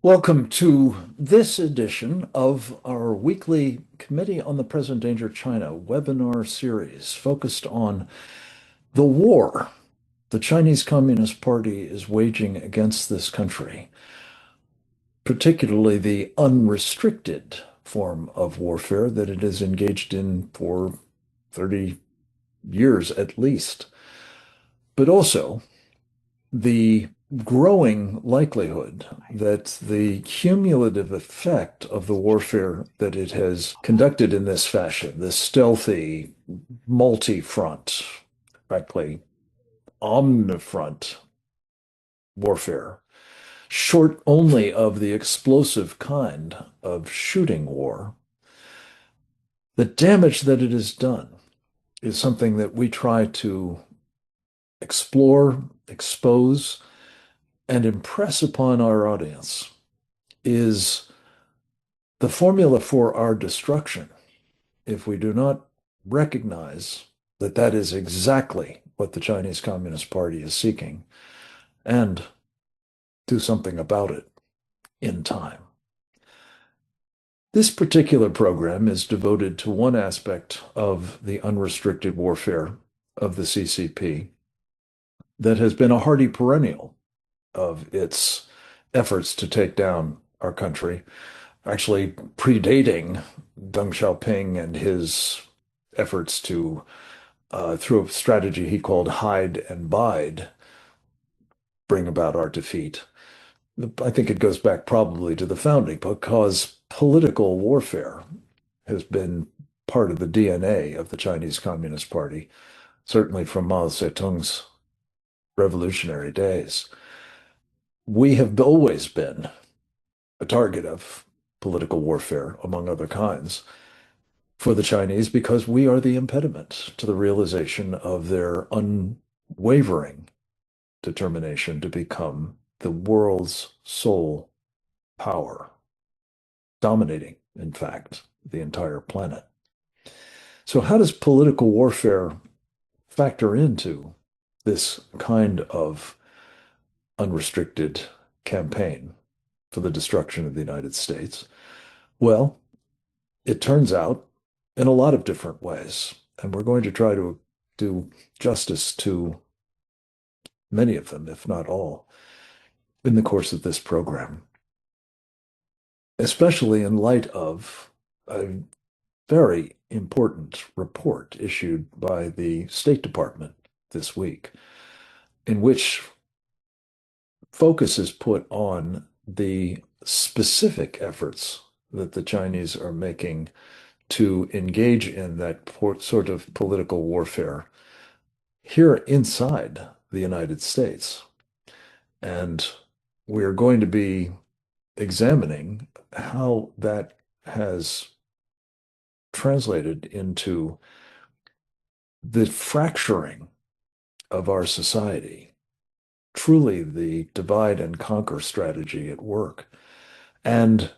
Welcome to this edition of our weekly Committee on the Present Danger China webinar series focused on the war the Chinese Communist Party is waging against this country, particularly the unrestricted form of warfare that it has engaged in for 30 years at least, but also the growing likelihood that the cumulative effect of the warfare that it has conducted in this fashion, this stealthy, multi-front, frankly, omnifront warfare, short only of the explosive kind of shooting war, the damage that it has done is something that we try to explore, expose, and impress upon our audience is the formula for our destruction if we do not recognize that that is exactly what the Chinese Communist Party is seeking and do something about it in time. This particular program is devoted to one aspect of the unrestricted warfare of the CCP that has been a hardy perennial of its efforts to take down our country, actually predating Deng Xiaoping and his efforts to, through a strategy he called hide and bide, bring about our defeat. I think it goes back probably to the founding because political warfare has been part of the DNA of the Chinese Communist Party, certainly from Mao Zedong's revolutionary days. We have always been a target of political warfare, among other kinds, for the Chinese because we are the impediment to the realization of their unwavering determination to become the world's sole power, dominating, in fact, the entire planet. So, how does political warfare factor into this kind of unrestricted campaign for the destruction of the United States? Well, it turns out in a lot of different ways, and we're going to try to do justice to many of them, if not all, in the course of this program, especially in light of a very important report issued by the State Department this week, in which focus is put on the specific efforts that the Chinese are making to engage in that sort of political warfare here inside the United States. And we're going to be examining how that has translated into the fracturing of our society, truly the divide and conquer strategy at work, and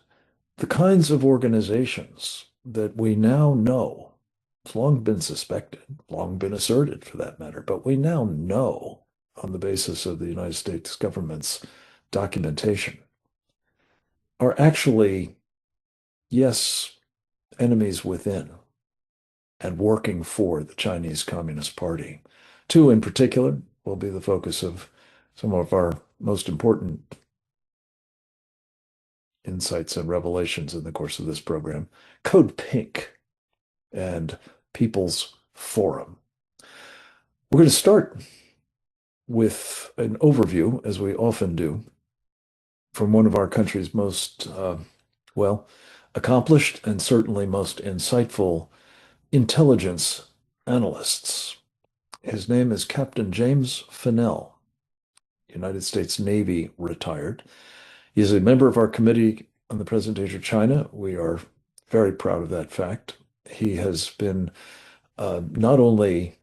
the kinds of organizations that we now know, it's long been suspected, long been asserted for that matter, but we now know on the basis of the United States government's documentation are actually, yes, enemies within and working for the Chinese Communist Party. Two in particular will be the focus of some of our most important insights and revelations in the course of this program: Code Pink and People's Forum. We're going to start with an overview, as we often do, from one of our country's most, well, accomplished and certainly most insightful intelligence analysts. His name is Captain James Fennell, United States Navy retired. He is a member of our Committee on the Present Age of China. We are very proud of that fact. He has been not only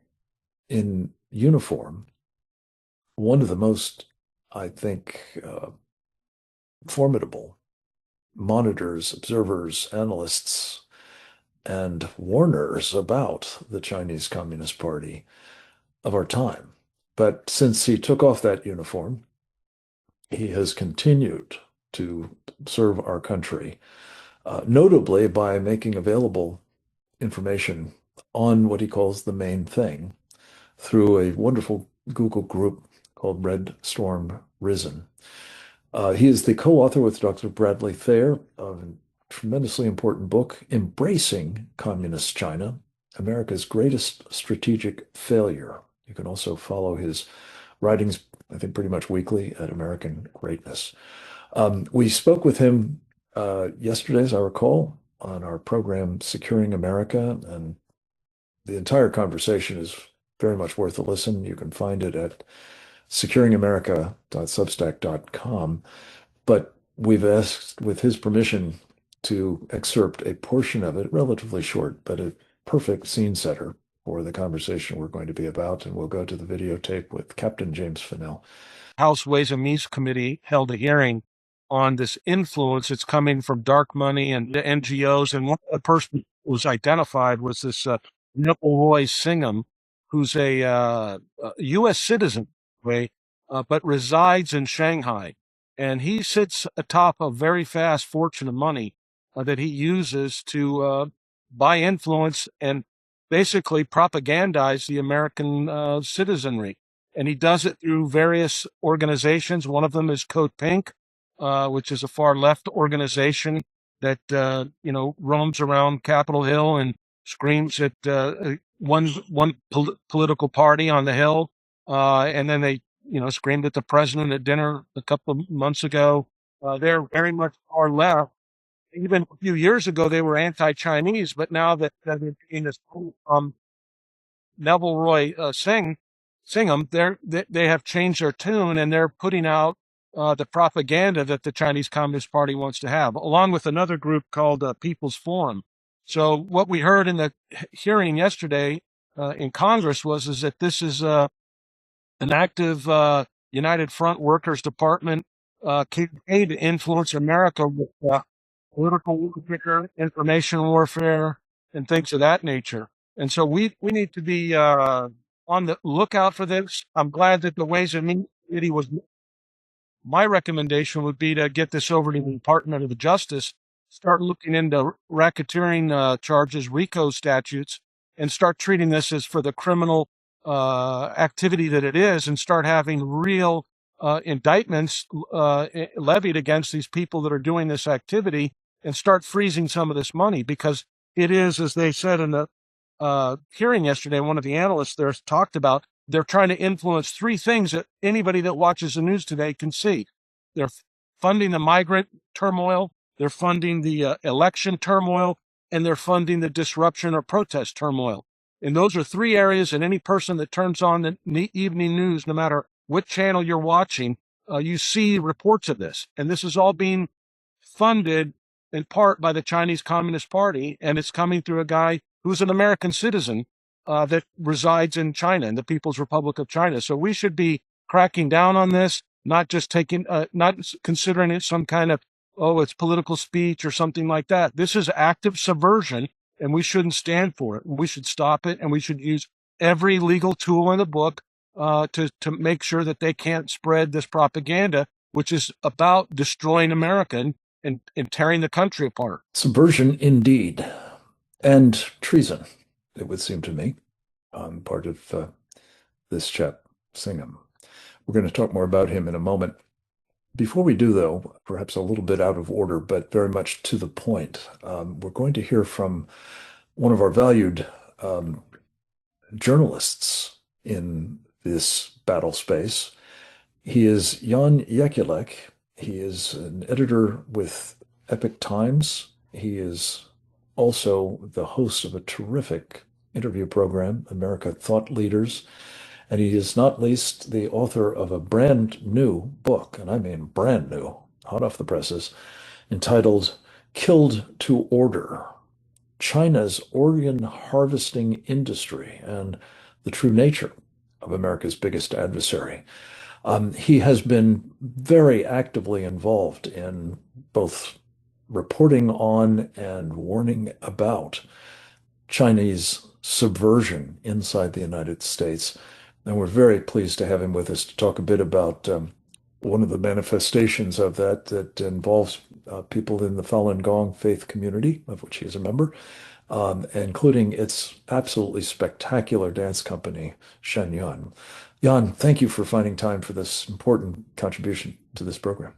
in uniform, one of the most, I think, formidable monitors, observers, analysts, and warners about the Chinese Communist Party of our time. But since he took off that uniform, he has continued to serve our country, notably by making available information on what he calls the main thing through a wonderful Google group called Red Storm Risen. He is the co-author with Dr. Bradley Thayer of a tremendously important book, Embracing Communist China, America's Greatest Strategic Failure. You can also follow his writings, I think, pretty much weekly at American Greatness. We spoke with him yesterday, as I recall, on our program, Securing America, and the entire conversation is very much worth a listen. You can find it at securingamerica.substack.com. But we've asked, with his permission, to excerpt a portion of it, relatively short, but a perfect scene setter for the conversation we're going to be about. And we'll go to the videotape with Captain James Fennell. House Ways and Means Committee held a hearing on this influence that's coming from dark money and the NGOs. And one person who was identified was this Roy Singham, who's a U.S. citizen, but resides in Shanghai. And he sits atop a very vast fortune of money that he uses to buy influence and basically propagandize the American citizenry. And he does it through various organizations. One of them is Code Pink, which is a far left organization that, roams around Capitol Hill and screams at one political party on the Hill. And then they, screamed at the president at dinner a couple of months ago. They're very much far left. Even a few years ago, they were anti-Chinese, but now that they're being this Neville Roy Singham, they have changed their tune, and they're putting out the propaganda that the Chinese Communist Party wants to have, along with another group called People's Forum. So what we heard in the hearing yesterday in Congress is that this is an active United Front Workers Department campaign to influence America with political warfare, information warfare, and things of that nature. And so we need to be on the lookout for this. I'm glad that the Ways and Means Committee was. My recommendation would be to get this over to the Department of Justice, start looking into racketeering charges, RICO statutes, and start treating this as for the criminal activity that it is, and start having real indictments levied against these people that are doing this activity, and start freezing some of this money, because it is, as they said in the hearing yesterday, one of the analysts there talked about, they're trying to influence three things that anybody that watches the news today can see. They're funding the migrant turmoil, they're funding the election turmoil, and they're funding the disruption or protest turmoil. And those are three areas, and any person that turns on the evening news, no matter what channel you're watching, you see reports of this. And this is all being funded in part by the Chinese Communist Party, and it's coming through a guy who's an American citizen that resides in China, in the People's Republic of China. So we should be cracking down on this, not just not considering it some kind of, it's political speech or something like that. This is active subversion, and we shouldn't stand for it. We should stop it, and we should use every legal tool in the book to make sure that they can't spread this propaganda, which is about destroying America and tearing the country apart. Subversion, indeed, and treason, it would seem to me, on part of this chap, Singham. We're going to talk more about him in a moment. Before we do, though, perhaps a little bit out of order, but very much to the point, we're going to hear from one of our valued journalists in this battle space. He is Jan Jekielek. He is an editor with Epoch Times. He is also the host of a terrific interview program, America Thought Leaders. And he is not least the author of a brand new book, and I mean brand new, hot off the presses, entitled Killed to Order, China's Organ Harvesting Industry and the True Nature of America's Biggest Adversary. He has been very actively involved in both reporting on and warning about Chinese subversion inside the United States. And we're very pleased to have him with us to talk a bit about one of the manifestations of that involves people in the Falun Gong faith community, of which he is a member, including its absolutely spectacular dance company, Shen Yun. Jan, thank you for finding time for this important contribution to this program.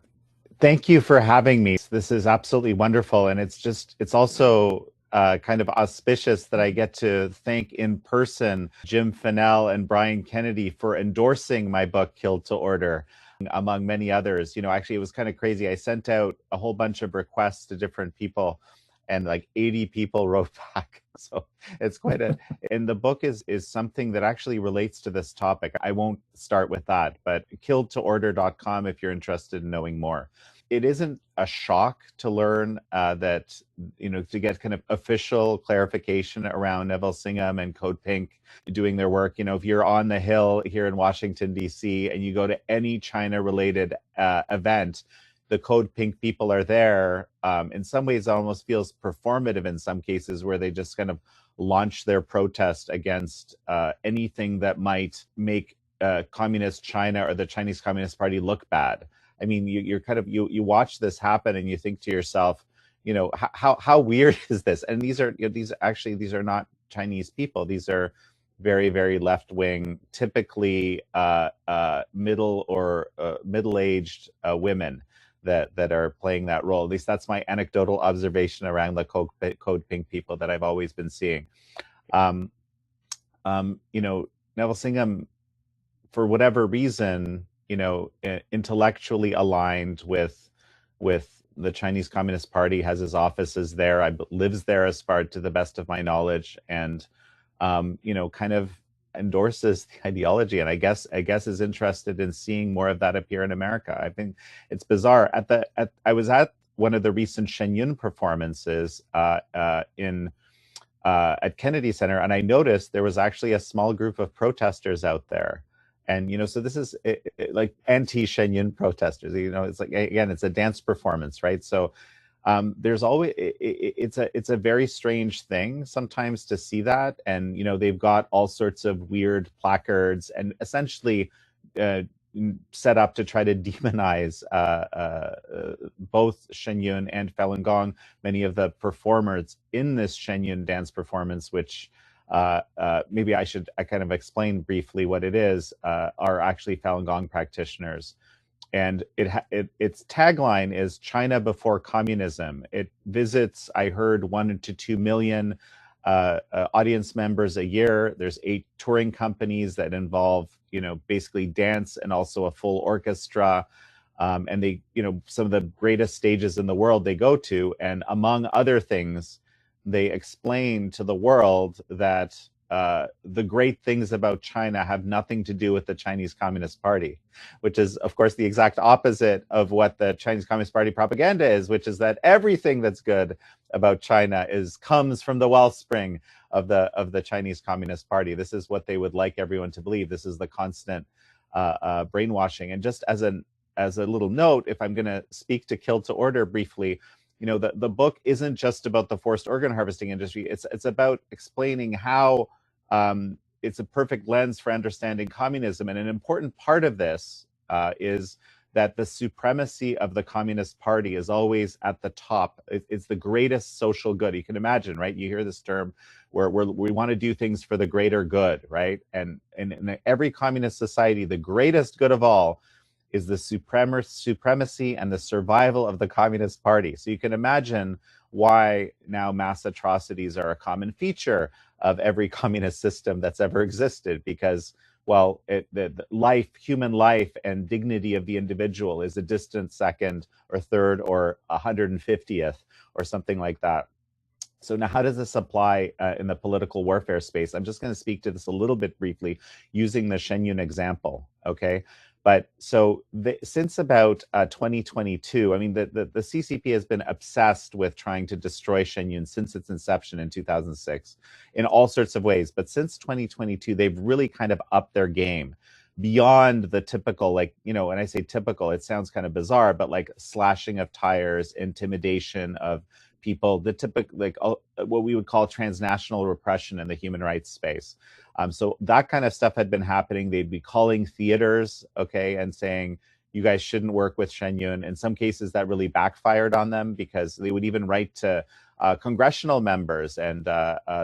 Thank you for having me. This is absolutely wonderful. And it's also kind of auspicious that I get to thank in person Jim Fennell and Brian Kennedy for endorsing my book, Killed to Order, among many others. Actually, it was kind of crazy. I sent out a whole bunch of requests to different people, and like 80 people wrote back. So it's quite and the book is something that actually relates to this topic. I won't start with that, but killedtoorder.com if you're interested in knowing more. It isn't a shock to learn that, to get kind of official clarification around Neville Singham and Code Pink doing their work. If you're on the Hill here in Washington, D.C., and you go to any China-related event, the Code Pink people are there. In some ways, it almost feels performative in some cases, where they just kind of launch their protest against anything that might make communist China or the Chinese Communist Party look bad. I mean, you're kind of you watch this happen and you think to yourself, how weird is this? And these are not Chinese people. These are very, very left wing, typically middle or middle-aged women that are playing that role. At least that's my anecdotal observation around the Code Pink people that I've always been seeing. Neville Singham, for whatever reason, intellectually aligned with the Chinese Communist Party, has his offices there, lives there as far to the best of my knowledge, and kind of endorses the ideology, and I guess is interested in seeing more of that appear in America. I think it's bizarre. I was at one of the recent Shen Yun performances at Kennedy Center, and I noticed there was actually a small group of protesters out there. And, so this is like anti-Shen Yun protesters, it's like, again, it's a dance performance, right? So there's always, it's a very strange thing sometimes to see that. And, they've got all sorts of weird placards and essentially set up to try to demonize both Shen Yun and Falun Gong. Many of the performers in this Shen Yun dance performance, which maybe I kind of explain briefly what it is, are actually Falun Gong practitioners. And its tagline is China before communism. It visits, I heard, 1 to 2 million audience members a year. There's 8 touring companies that involve, basically dance and also a full orchestra. And they, some of the greatest stages in the world they go to. And among other things, they explain to the world that the great things about China have nothing to do with the Chinese Communist Party, which is, of course, the exact opposite of what the Chinese Communist Party propaganda is, which is that everything that's good about China comes from the wellspring of the Chinese Communist Party. This is what they would like everyone to believe. This is the constant brainwashing. And just as a little note, if I'm going to speak to Kill to Order briefly, the book isn't just about the forced organ harvesting industry. It's about explaining how it's a perfect lens for understanding communism. And an important part of this is that the supremacy of the Communist Party is always at the top. It's the greatest social good. You can imagine, right? You hear this term where we want to do things for the greater good, right? And in every communist society, the greatest good of all is the supremacy and the survival of the Communist Party. So you can imagine why now mass atrocities are a common feature of every communist system that's ever existed, because, well, the human life and dignity of the individual is a distant second or third or 150th or something like that. So now how does this apply in the political warfare space? I'm just going to speak to this a little bit briefly using the Shen Yun example, okay? But so since about 2022, I mean, the CCP has been obsessed with trying to destroy Shen Yun since its inception in 2006 in all sorts of ways. But since 2022, they've really kind of upped their game beyond the typical, like, when I say typical, it sounds kind of bizarre, but like slashing of tires, intimidation of people, the typical, like what we would call transnational repression in the human rights space. So that kind of stuff had been happening. They'd be calling theaters, okay, and saying, you guys shouldn't work with Shenyun. In some cases, that really backfired on them because they would even write to congressional members and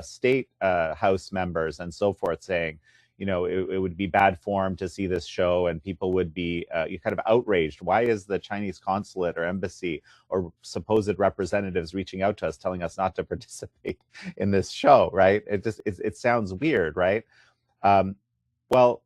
state house members and so forth, saying, it would be bad form to see this show, and people would be kind of outraged. Why is the Chinese consulate or embassy or supposed representatives reaching out to us, telling us not to participate in this show, right? It sounds weird, right? Well,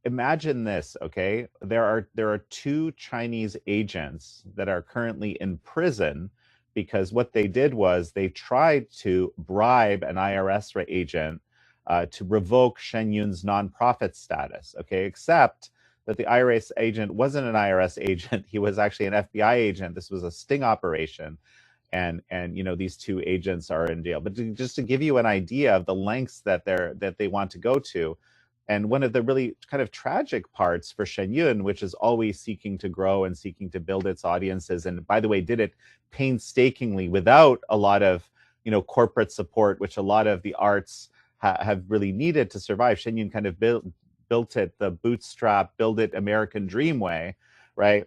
imagine this, okay? There are two Chinese agents that are currently in prison because what they did was they tried to bribe an IRS agent to revoke Shenyun's nonprofit status, okay? Except that the IRS agent wasn't an IRS agent; he was actually an FBI agent. This was a sting operation, and these two agents are in jail. But just to give you an idea of the lengths that they want to go to, and one of the really kind of tragic parts for Shenyun, which is always seeking to grow and seeking to build its audiences, and by the way, did it painstakingly without a lot of corporate support, which a lot of the arts have really needed to survive. Shenyun kind of built it the bootstrap, build it American dream way, right?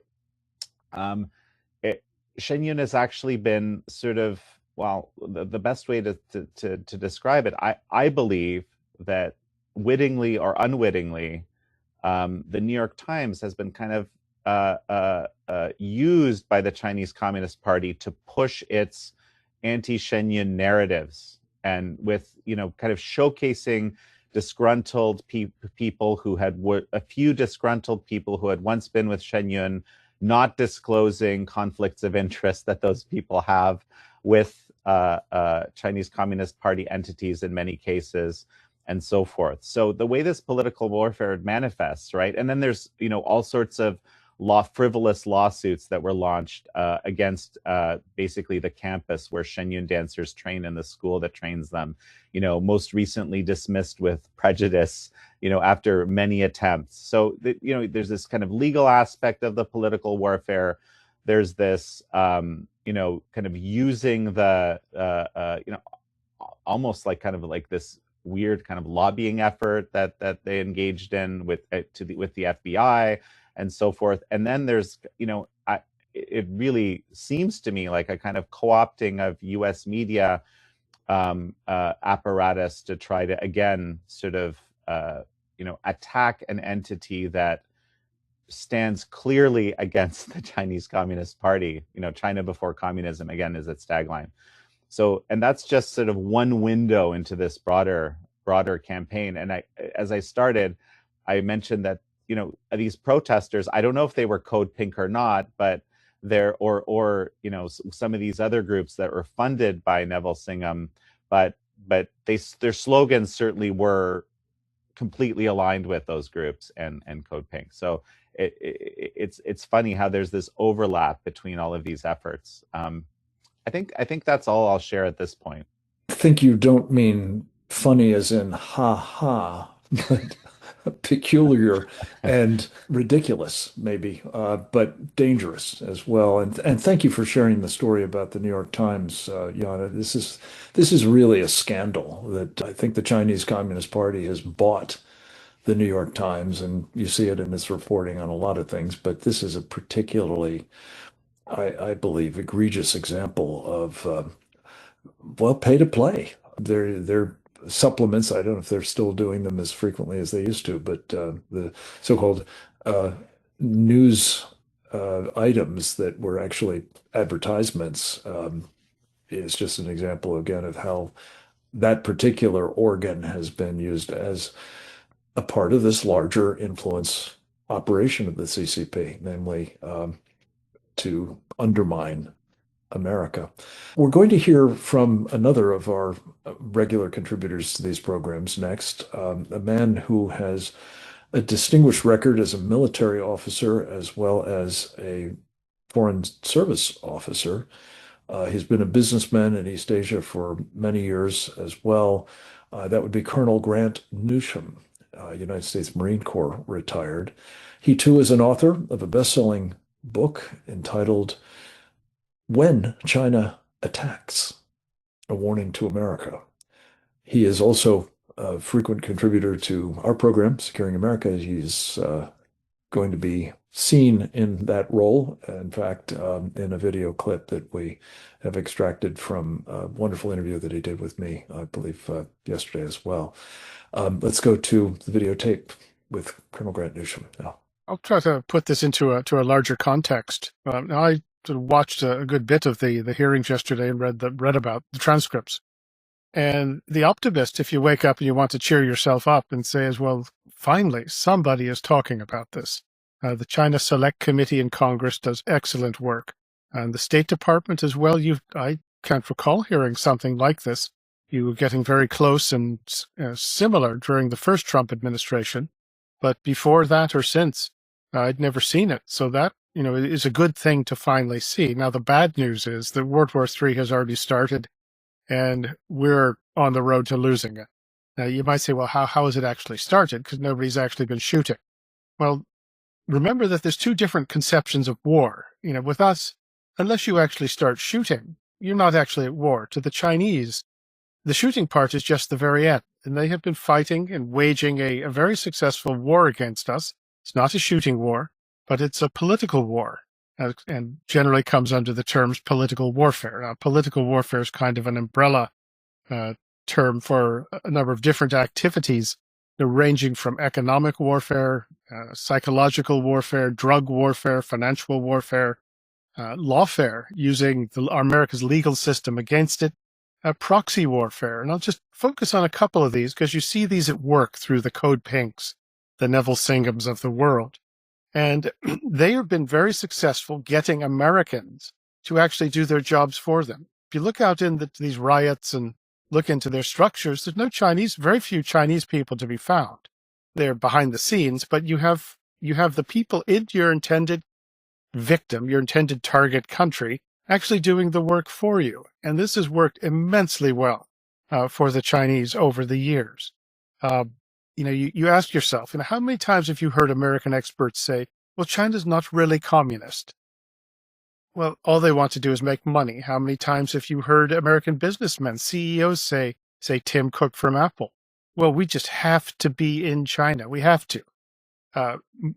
Shenyun has actually been sort of, well, the best way to describe it, I believe that wittingly or unwittingly, the New York Times has been kind of used by the Chinese Communist Party to push its anti-Shenyun narratives, and with kind of showcasing disgruntled people who had a few disgruntled people who had once been with Shenyun, not disclosing conflicts of interest that those people have with Chinese Communist Party entities in many cases, and so forth. So the way this political warfare manifests, right? And then there's all sorts of frivolous lawsuits that were launched against basically the campus where Shenyun dancers train in the school that trains them. Most recently dismissed with prejudice, after many attempts. So there's this kind of legal aspect of the political warfare. There's this kind of using the almost like kind of like this weird kind of lobbying effort that they engaged in with the FBI and so forth. And then there's it really seems to me like a kind of co-opting of US media apparatus to try to again sort of attack an entity that stands clearly against the Chinese Communist Party. China before communism, again, is its tagline. So, and that's just sort of one window into this broader campaign. And as I started, I mentioned that these protesters, I don't know if they were Code Pink or not, but or some of these other groups that were funded by Neville Singham, but their slogans certainly were completely aligned with those groups and Code Pink. So it's funny how there's this overlap between all of these efforts. I think that's all I'll share at this point. I think you don't mean funny as in ha ha, but peculiar and ridiculous, maybe, but dangerous as well. And thank you for sharing the story about the New York Times, Yana. This is really a scandal that I think the Chinese Communist Party has bought the New York Times, and you see it in its reporting on a lot of things. But this is a particularly, I believe, egregious example of pay to play. They're supplements. I don't know if they're still doing them as frequently as they used to, but the so-called news items that were actually advertisements is just an example again of how that particular organ has been used as a part of this larger influence operation of the CCP, namely to undermine America. We're going to hear from another of our regular contributors to these programs next, a man who has a distinguished record as a military officer as well as a foreign service officer. He's been a businessman in East Asia for many years as well. That would be Colonel Grant Newsham, United States Marine Corps retired. He too is an author of a best-selling book entitled When China Attacks, a Warning to America. He is also a frequent contributor to our program, Securing America. He's going to be seen in that role. In fact, in a video clip that we have extracted from a wonderful interview that he did with me, I believe, yesterday as well. Let's go to the videotape with Colonel Grant Newsham now. I'll try to put this into a larger context. Now I sort of watched a good bit of the hearings yesterday and read about the transcripts. And the optimist, if you wake up and you want to cheer yourself up and say as well, finally, somebody is talking about this. The China Select Committee in Congress does excellent work. And the State Department as well, I can't recall hearing something like this. You were getting very close and similar during the first Trump administration. But before that or since, I'd never seen it. So that, is a good thing to finally see. Now, the bad news is that World War III has already started, and we're on the road to losing it. Now, you might say, well, how has it actually started? Because nobody's actually been shooting. Well, remember that there's two different conceptions of war. With us, unless you actually start shooting, you're not actually at war. To the Chinese, the shooting part is just the very end. And they have been fighting and waging a very successful war against us. It's not a shooting war, but it's a political war, and generally comes under the terms political warfare. Now, political warfare is kind of an umbrella term for a number of different activities, ranging from economic warfare, psychological warfare, drug warfare, financial warfare, lawfare, using America's legal system against it, proxy warfare. And I'll just focus on a couple of these because you see these at work through the Code Pinks, the Neville Singhams of the world. And they have been very successful getting Americans to actually do their jobs for them. If you look out in these riots and look into their structures, there's very few Chinese people to be found. They're behind the scenes, but you have the people in your intended victim, your intended target country, actually doing the work for you. And this has worked immensely well for the Chinese over the years. You ask yourself, how many times have you heard American experts say, well, China's not really communist? Well, all they want to do is make money. How many times have you heard American businessmen, CEOs say Tim Cook from Apple? Well, we just have to be in China. We have to.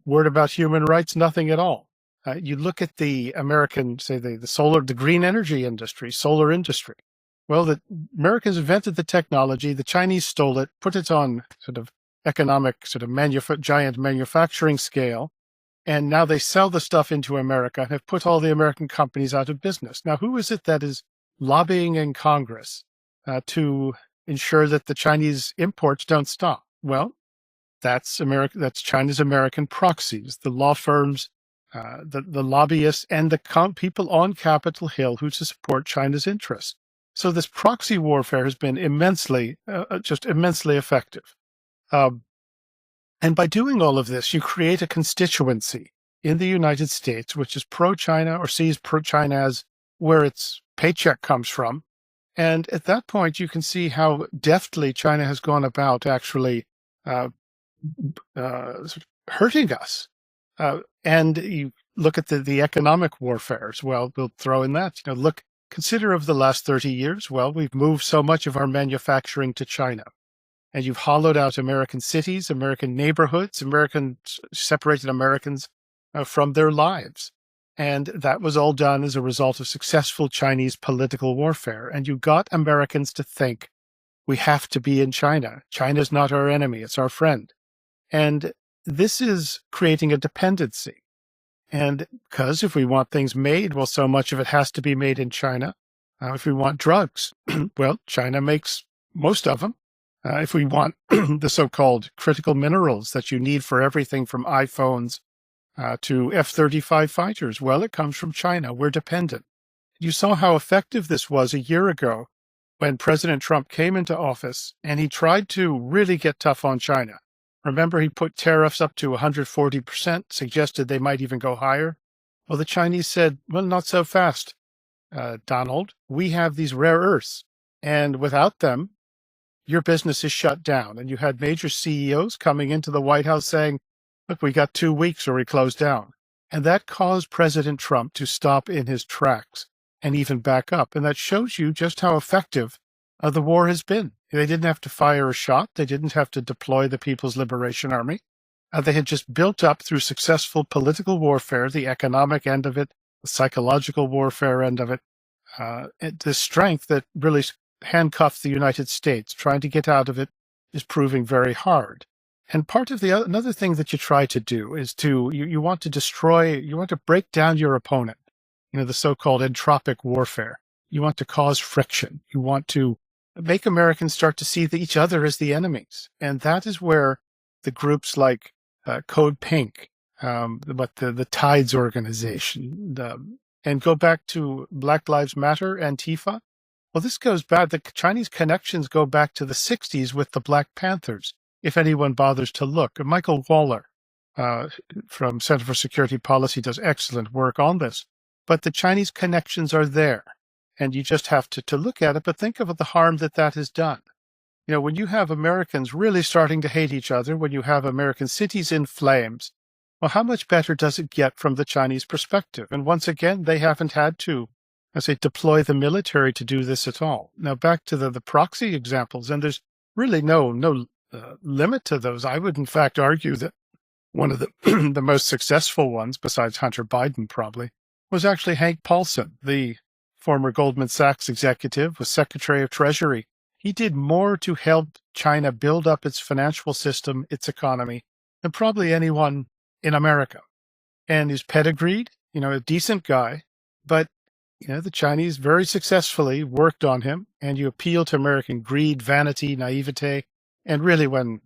Word about human rights, nothing at all. You look at the American, say the green energy industry, solar industry. Well, the Americans invented the technology. The Chinese stole it, put it on sort of economic, giant manufacturing scale. And now they sell the stuff into America and have put all the American companies out of business. Now, who is it that is lobbying in Congress to ensure that the Chinese imports don't stop? Well, that's China's American proxies, the law firms, the lobbyists, and the people on Capitol Hill who support China's interests. So this proxy warfare has been immensely effective. And by doing all of this, you create a constituency in the United States which is pro-China or sees pro-China as where its paycheck comes from. And at that point, you can see how deftly China has gone about actually hurting us. And you look at the economic warfare as well. We'll throw in that. Consider of the last 30 years. Well, we've moved so much of our manufacturing to China. And you've hollowed out American cities, American neighborhoods, separated Americans from their lives. And that was all done as a result of successful Chinese political warfare. And you got Americans to think, we have to be in China. China's not our enemy, it's our friend. And this is creating a dependency. And because if we want things made, well, so much of it has to be made in China. If we want drugs, well, China makes most of them. If we want the so-called critical minerals that you need for everything from iPhones to F-35 fighters, well, it comes from China. We're dependent. You saw how effective this was a year ago when President Trump came into office and he tried to really get tough on China. Remember, he put tariffs up to 140%, suggested they might even go higher. Well, the Chinese said, well, not so fast, Donald. We have these rare earths, and without them, your business is shut down. And you had major CEOs coming into the White House saying, look, we got 2 weeks or we close down. And that caused President Trump to stop in his tracks and even back up. And that shows you just how effective the war has been. They didn't have to fire a shot. They didn't have to deploy the People's Liberation Army. They had just built up through successful political warfare, the economic end of it, the psychological warfare end of it, the strength that really handcuffed the United States. Trying to get out of it is proving very hard. And part of another thing that you try to do is you want to destroy, you want to break down your opponent, the so-called entropic warfare. You want to cause friction. You want to make Americans start to see each other as the enemies. And that is where the groups like Code Pink, the Tides organization, and go back to Black Lives Matter, Antifa. Well, this goes back, the Chinese connections go back to the 60s with the Black Panthers, if anyone bothers to look. Michael Waller from Center for Security Policy does excellent work on this. But the Chinese connections are there, and you just have to look at it, but think of the harm that has done. When you have Americans really starting to hate each other, when you have American cities in flames, well, how much better does it get from the Chinese perspective? And once again, they haven't had to, deploy the military to do this at all. Now, back to the proxy examples, and there's really no limit to those. I would, in fact, argue that one of the the most successful ones, besides Hunter Biden probably, was actually Hank Paulson, the former Goldman Sachs executive, was Secretary of Treasury. He did more to help China build up its financial system, its economy, than probably anyone in America. And he's pedigreed, a decent guy, but the Chinese very successfully worked on him, and you appeal to American greed, vanity, naivete. And really, when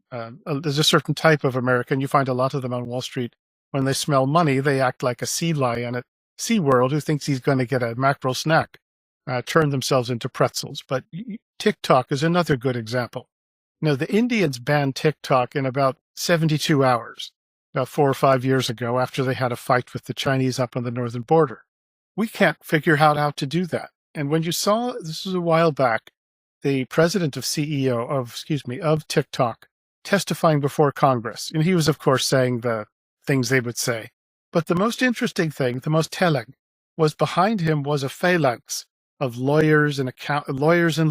there's a certain type of American, you find a lot of them on Wall Street, when they smell money, they act like a sea lion at SeaWorld who thinks he's going to get a mackerel snack, turn themselves into pretzels. But TikTok is another good example. The Indians banned TikTok in about 72 hours, about 4 or 5 years ago, after they had a fight with the Chinese up on the northern border. We can't figure out how to do that. And when you saw, this was a while back, the president of of TikTok testifying before Congress, and he was, of course, saying the things they would say. But the most interesting thing, the most telling, was behind him was a phalanx of lawyers and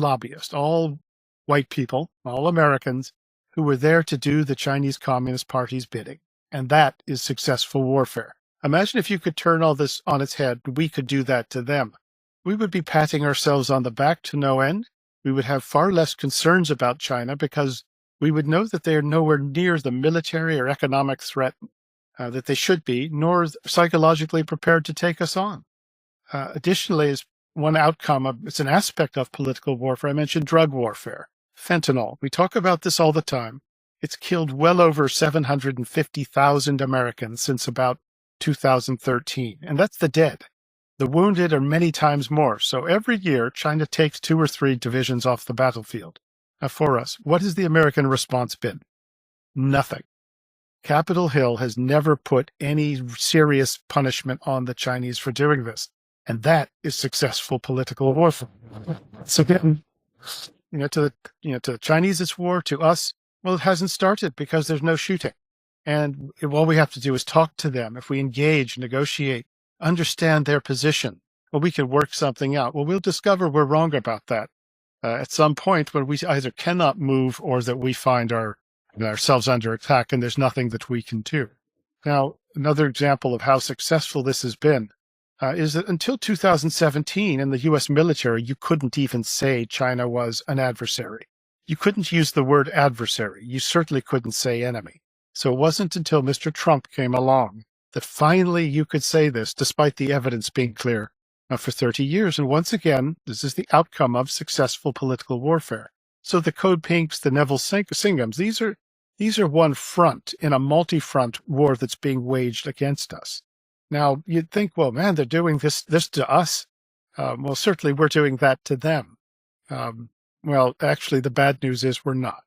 lobbyists, all white people, all Americans, who were there to do the Chinese Communist Party's bidding. And that is successful warfare. Imagine if you could turn all this on its head, we could do that to them. We would be patting ourselves on the back to no end. We would have far less concerns about China because we would know that they are nowhere near the military or economic threat that they should be, nor psychologically prepared to take us on. Additionally, as one outcome it's an aspect of political warfare, I mentioned drug warfare, fentanyl. We talk about this all the time. It's killed well over 750,000 Americans since about 2013, and that's the dead. The wounded are many times more. So every year, China takes 2 or 3 divisions off the battlefield for us. What has the American response been? Nothing. Capitol Hill has never put any serious punishment on the Chinese for doing this. And that is successful political warfare. So again, to the Chinese it's war, to us, well, it hasn't started because there's no shooting. And all we have to do is talk to them. If we engage, negotiate, understand their position, well, we can work something out. Well, we'll discover we're wrong about that at some point when we either cannot move or that we find ourselves under attack and there's nothing that we can do. Now, another example of how successful this has been is that until 2017 in the U.S. military, you couldn't even say China was an adversary. You couldn't use the word adversary. You certainly couldn't say enemy. So it wasn't until Mr. Trump came along that finally you could say this, despite the evidence being clear for 30 years. And once again, this is the outcome of successful political warfare. So the Code Pinks, the Neville Singhams, these are one front in a multi-front war that's being waged against us. Now, you'd think, well, man, they're doing this to us. Well, certainly we're doing that to them. Well, actually, the bad news is we're not.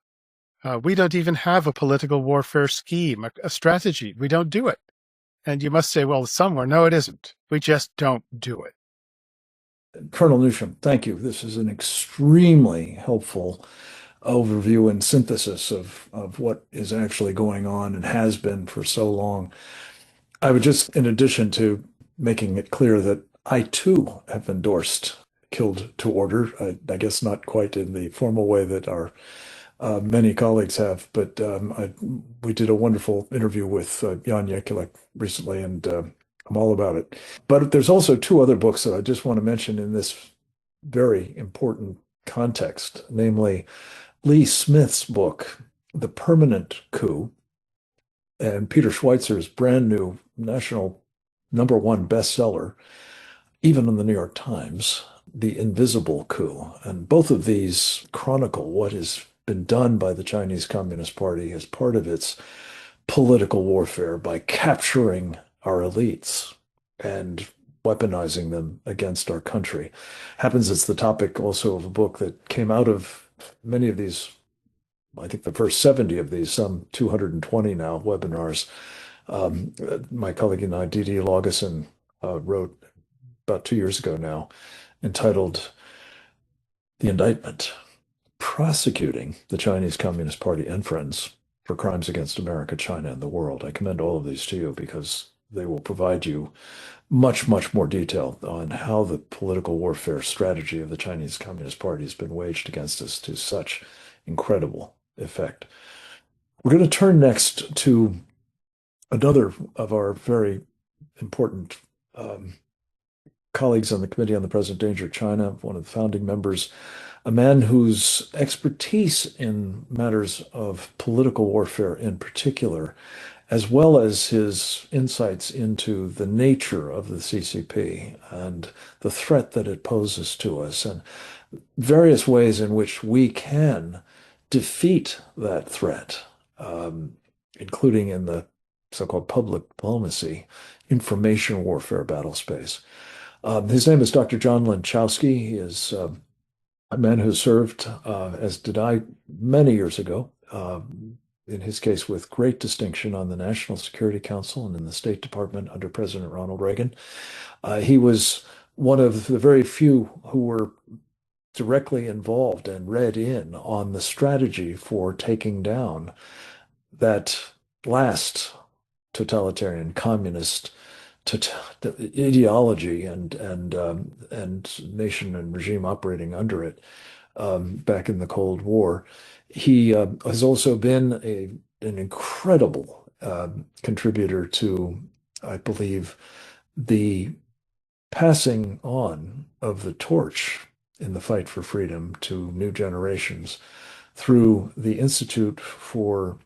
We don't even have a political warfare scheme, a strategy. We don't do it. And you must say, well, somewhere. No, it isn't. We just don't do it. Colonel Newsham, thank you. This is an extremely helpful overview and synthesis of what is actually going on and has been for so long. I would just, in addition to making it clear that I too have endorsed killed to order, I guess not quite in the formal way that our Many colleagues have, but we did a wonderful interview with Jan Jekulek recently, and I'm all about it. But there's also two other books that I just want to mention in this very important context, namely Lee Smith's book, The Permanent Coup, and Peter Schweitzer's brand new national #1 bestseller, even in the New York Times, The Invisible Coup. And both of these chronicle what has been done by the Chinese Communist Party as part of its political warfare by capturing our elites and weaponizing them against our country. Happens it's the topic also of a book that came out of many of these, I think the first 70 of these, some 220 now, webinars. My colleague and I, Didi Laugesen, wrote about 2 years ago now, entitled The Indictment, Prosecuting the Chinese Communist Party and Friends for Crimes Against America, China, and the World. I commend all of these to you because they will provide you much, much more detail on how the political warfare strategy of the Chinese Communist Party has been waged against us to such incredible effect. We're going to turn next to another of our very important colleagues on the Committee on the Present Danger of China, one of the founding members, a man whose expertise in matters of political warfare in particular, as well as his insights into the nature of the CCP and the threat that it poses to us, and various ways in which we can defeat that threat, including in the so-called public diplomacy, information warfare battle space. His name is Dr. John Lenczowski. He is a man who served, as did I, many years ago, in his case with great distinction on the National Security Council and in the State Department under President Ronald Reagan. He was one of the very few who were directly involved and read in on the strategy for taking down that last totalitarian communist ideology and nation and regime operating under it back in the Cold War. He has also been an incredible contributor to, I believe, the passing on of the torch in the fight for freedom to new generations through the Institute for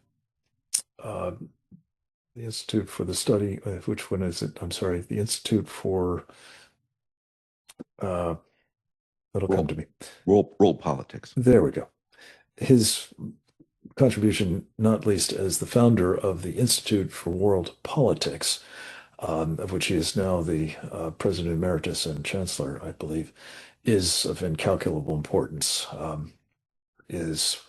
the study, which one is it? I'm sorry, the Institute for, that'll come to me. World politics. There we go. His contribution, not least as the founder of the Institute for World Politics, of which he is now the President Emeritus and Chancellor, I believe, is of incalculable importance. Is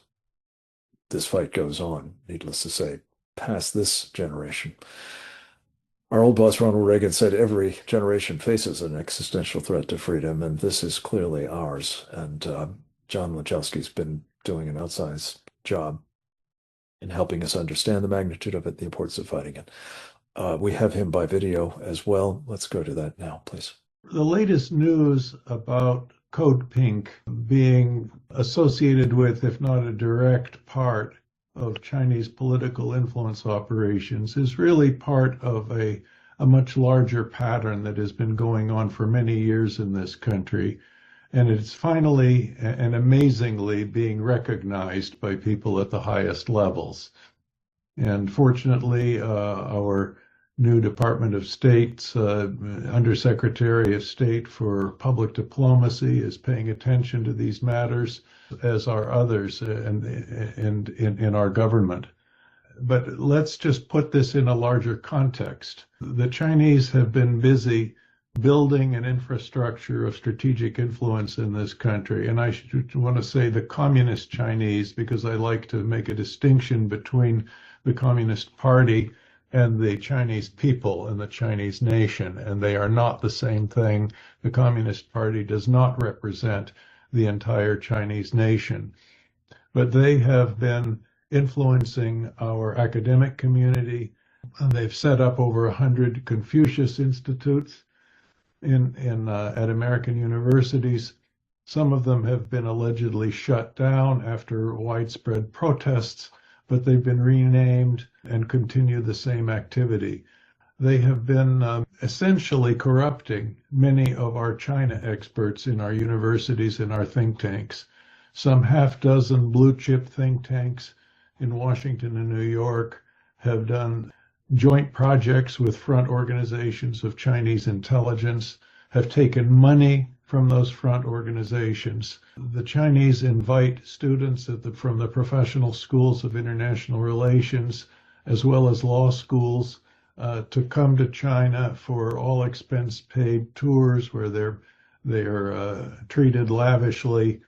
this fight goes on, needless to say, past this generation. Our old boss, Ronald Reagan, said every generation faces an existential threat to freedom, and this is clearly ours. And John Lenczowski's been doing an outsized job in helping us understand the magnitude of it, the importance of fighting it. We have him by video as well. Let's go to that now, please. The latest news about Code Pink being associated with, if not a direct part of Chinese political influence operations, is really part of a much larger pattern that has been going on for many years in this country. And it's finally and amazingly being recognized by people at the highest levels. And fortunately, our new Department of State's Undersecretary of State for Public Diplomacy is paying attention to these matters, as are others in our government. But let's just put this in a larger context. The Chinese have been busy building an infrastructure of strategic influence in this country. And I want to say the communist Chinese, because I like to make a distinction between the Communist Party and the Chinese people and the Chinese nation, and they are not the same thing. The Communist Party does not represent the entire Chinese nation, but they have been influencing our academic community. And they've set up over 100 Confucius Institutes at American universities. Some of them have been allegedly shut down after widespread protests, but they've been renamed and continue the same activity. They have been essentially corrupting many of our China experts in our universities and our think tanks. Some half dozen blue chip think tanks in Washington and New York have done joint projects with front organizations of Chinese intelligence, have taken money from those front organizations. The Chinese invite students from the professional schools of international relations, as well as law schools, to come to China for all expense paid tours where they are treated lavishly.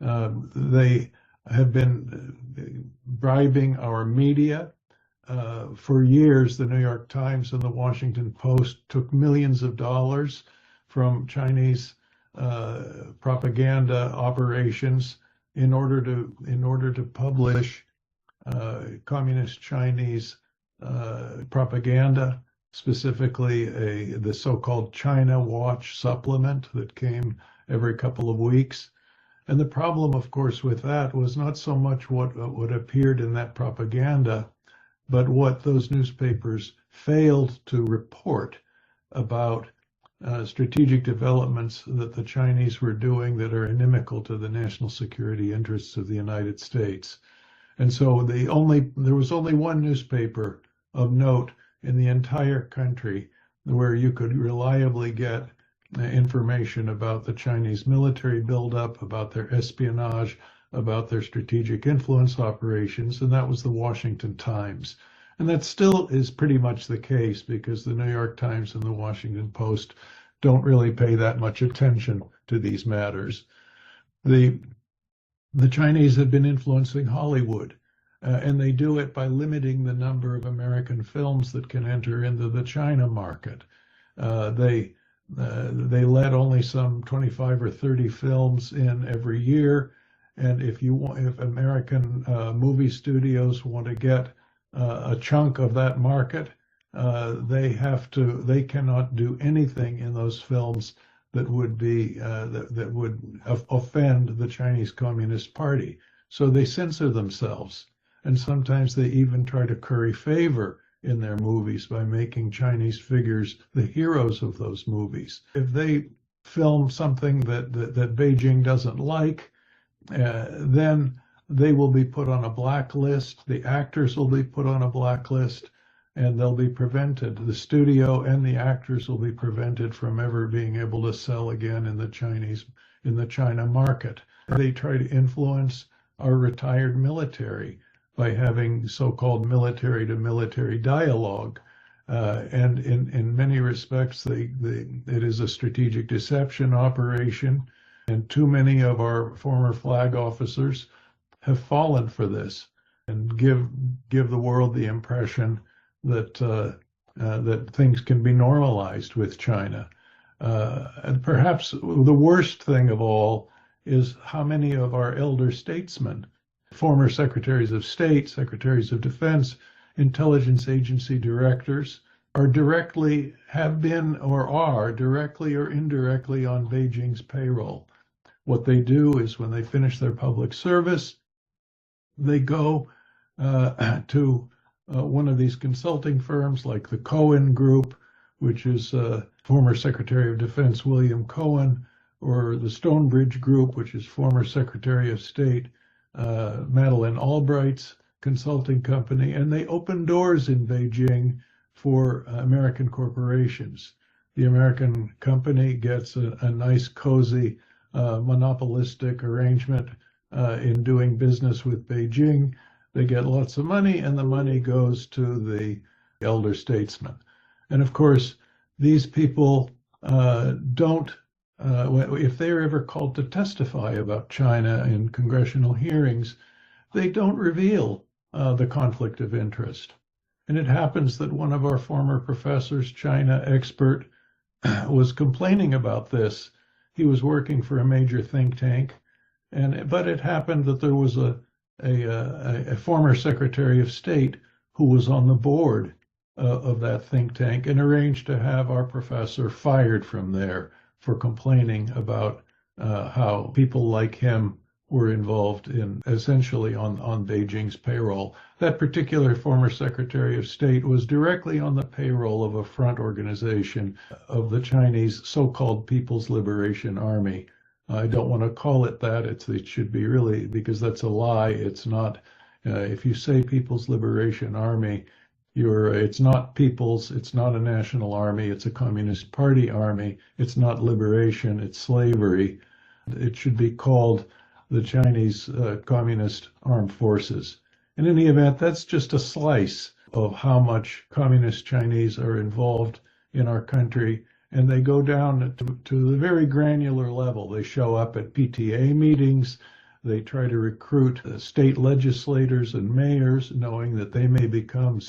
They have been bribing our media. For years, the New York Times and the Washington Post took millions of dollars from Chinese propaganda operations in order to publish communist Chinese propaganda, specifically the so-called China Watch supplement that came every couple of weeks. And the problem, of course, with that was not so much what appeared in that propaganda, but what those newspapers failed to report about strategic developments that the Chinese were doing that are inimical to the national security interests of the United States. And so there was only one newspaper of note in the entire country where you could reliably get information about the Chinese military buildup, about their espionage, about their strategic influence operations, and that was the Washington Times. And that still is pretty much the case because the New York Times and the Washington Post don't really pay that much attention to these matters. The Chinese have been influencing Hollywood, and they do it by limiting the number of American films that can enter into the China market. They let only some 25 or 30 films in every year, and if American movie studios want to get a chunk of that market, they cannot do anything in those films that would offend the Chinese Communist Party. So they censor themselves, and sometimes they even try to curry favor in their movies by making Chinese figures the heroes of those movies. If they film something that Beijing doesn't like, then they will be put on a blacklist. The actors will be put on a blacklist, and they'll be prevented. The studio and the actors will be prevented from ever being able to sell again in the China market. They try to influence our retired military by having so-called military-to-military dialogue. And in many respects, it is a strategic deception operation, and too many of our former flag officers have fallen for this and give the world the impression that things can be normalized with China. And perhaps the worst thing of all is how many of our elder statesmen, former secretaries of state, secretaries of defense, intelligence agency directors, have been or are directly or indirectly on Beijing's payroll. What they do is when they finish their public service, they go to one of these consulting firms like the Cohen Group, which is former Secretary of Defense William Cohen, or the Stonebridge Group, which is former Secretary of State Madeleine Albright's consulting company, and they open doors in Beijing for American corporations. The American company gets a nice, cozy, monopolistic arrangement in doing business with Beijing. They get lots of money, and the money goes to the elder statesmen. And of course, these people don't, if they're ever called to testify about China in congressional hearings, they don't reveal the conflict of interest. And it happens that one of our former professors, China expert, was complaining about this. He was working for a major think tank, but it happened that there was a former Secretary of State who was on the board of that think tank and arranged to have our professor fired from there for complaining about how people like him were involved in essentially on Beijing's payroll. That particular former Secretary of State was directly on the payroll of a front organization of the Chinese so-called People's Liberation Army. I don't want to call it that. It should be really, because that's a lie. It's not. If you say People's Liberation Army, it's not people's, it's not a national army, it's a Communist Party army. It's not liberation, it's slavery. It should be called the Chinese Communist Armed Forces. In any event, that's just a slice of how much communist Chinese are involved in our country, and they go down to the very granular level. They show up at PTA meetings. They try to recruit state legislators and mayors, knowing that they may become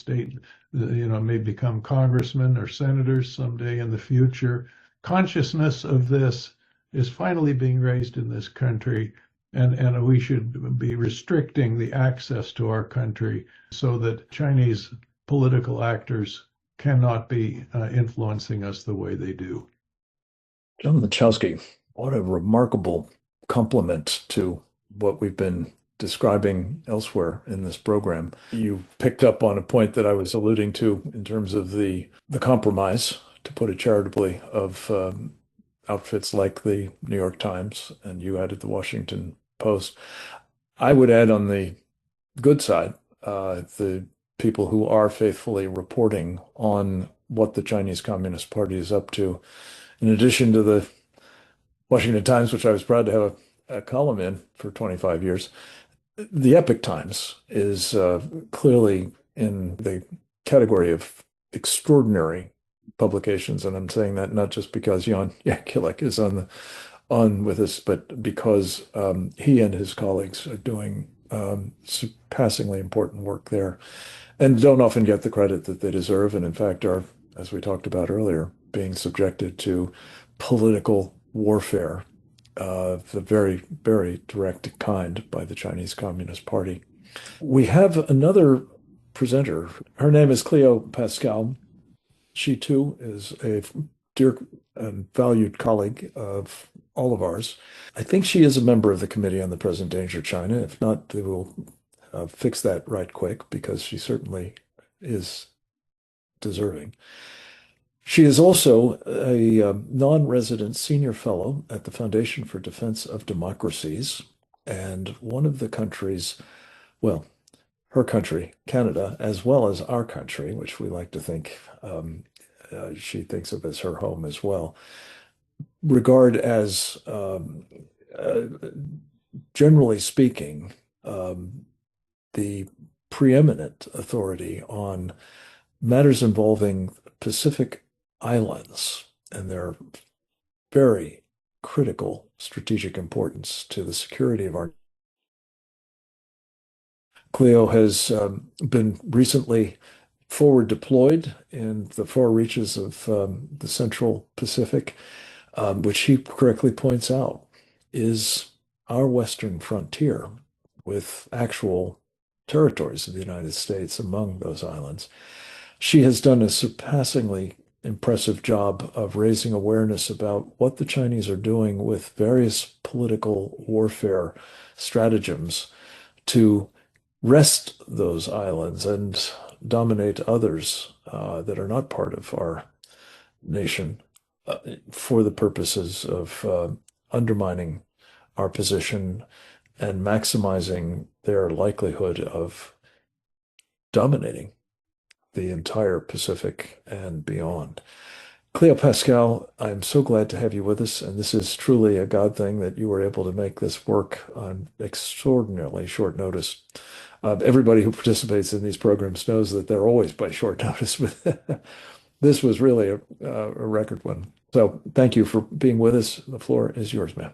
may become congressmen or senators someday in the future. Consciousness of this is finally being raised in this country, and we should be restricting the access to our country so that Chinese political actors cannot be influencing us the way they do. John Lachowski, what a remarkable compliment to what we've been describing elsewhere in this program. You picked up on a point that I was alluding to in terms of the compromise, to put it charitably, of outfits like the New York Times, and you added the Washington Post. I would add on the good side, the people who are faithfully reporting on what the Chinese Communist Party is up to, in addition to the Washington Times, which I was proud to have a column in for 25 years. The Epoch Times is clearly in the category of extraordinary publications, and I'm saying that not just because Jan Yakulik is on with us, but because he and his colleagues are doing surpassingly important work there, and don't often get the credit that they deserve, and in fact are, as we talked about earlier, being subjected to political warfare of the very, very direct kind by the Chinese Communist Party. We have another presenter. Her name is Cleo Pascal. She too is a dear and valued colleague of all of ours. I think she is a member of the Committee on the Present Danger of China. If not, they will fix that right quick, because she certainly is deserving. She is also a non-resident senior fellow at the Foundation for Defense of Democracies, and one of the countries, well, her country, Canada, as well as our country, which we like to think she thinks of as her home as well, regard as, generally speaking, the preeminent authority on matters involving Pacific Islands and their very critical strategic importance to the security of our. Cleo has been recently forward deployed in the far reaches of the Central Pacific, which he correctly points out is our western frontier, with actual territories of the United States among those islands. She has done a surpassingly impressive job of raising awareness about what the Chinese are doing with various political warfare stratagems to wrest those islands and dominate others that are not part of our nation for the purposes of undermining our position and maximizing their likelihood of dominating the entire Pacific and beyond. Cleo Pascal, I'm so glad to have you with us, and this is truly a God thing that you were able to make this work on extraordinarily short notice. Everybody who participates in these programs knows that they're always by short notice, but this was really a record one. So thank you for being with us. The floor is yours, ma'am.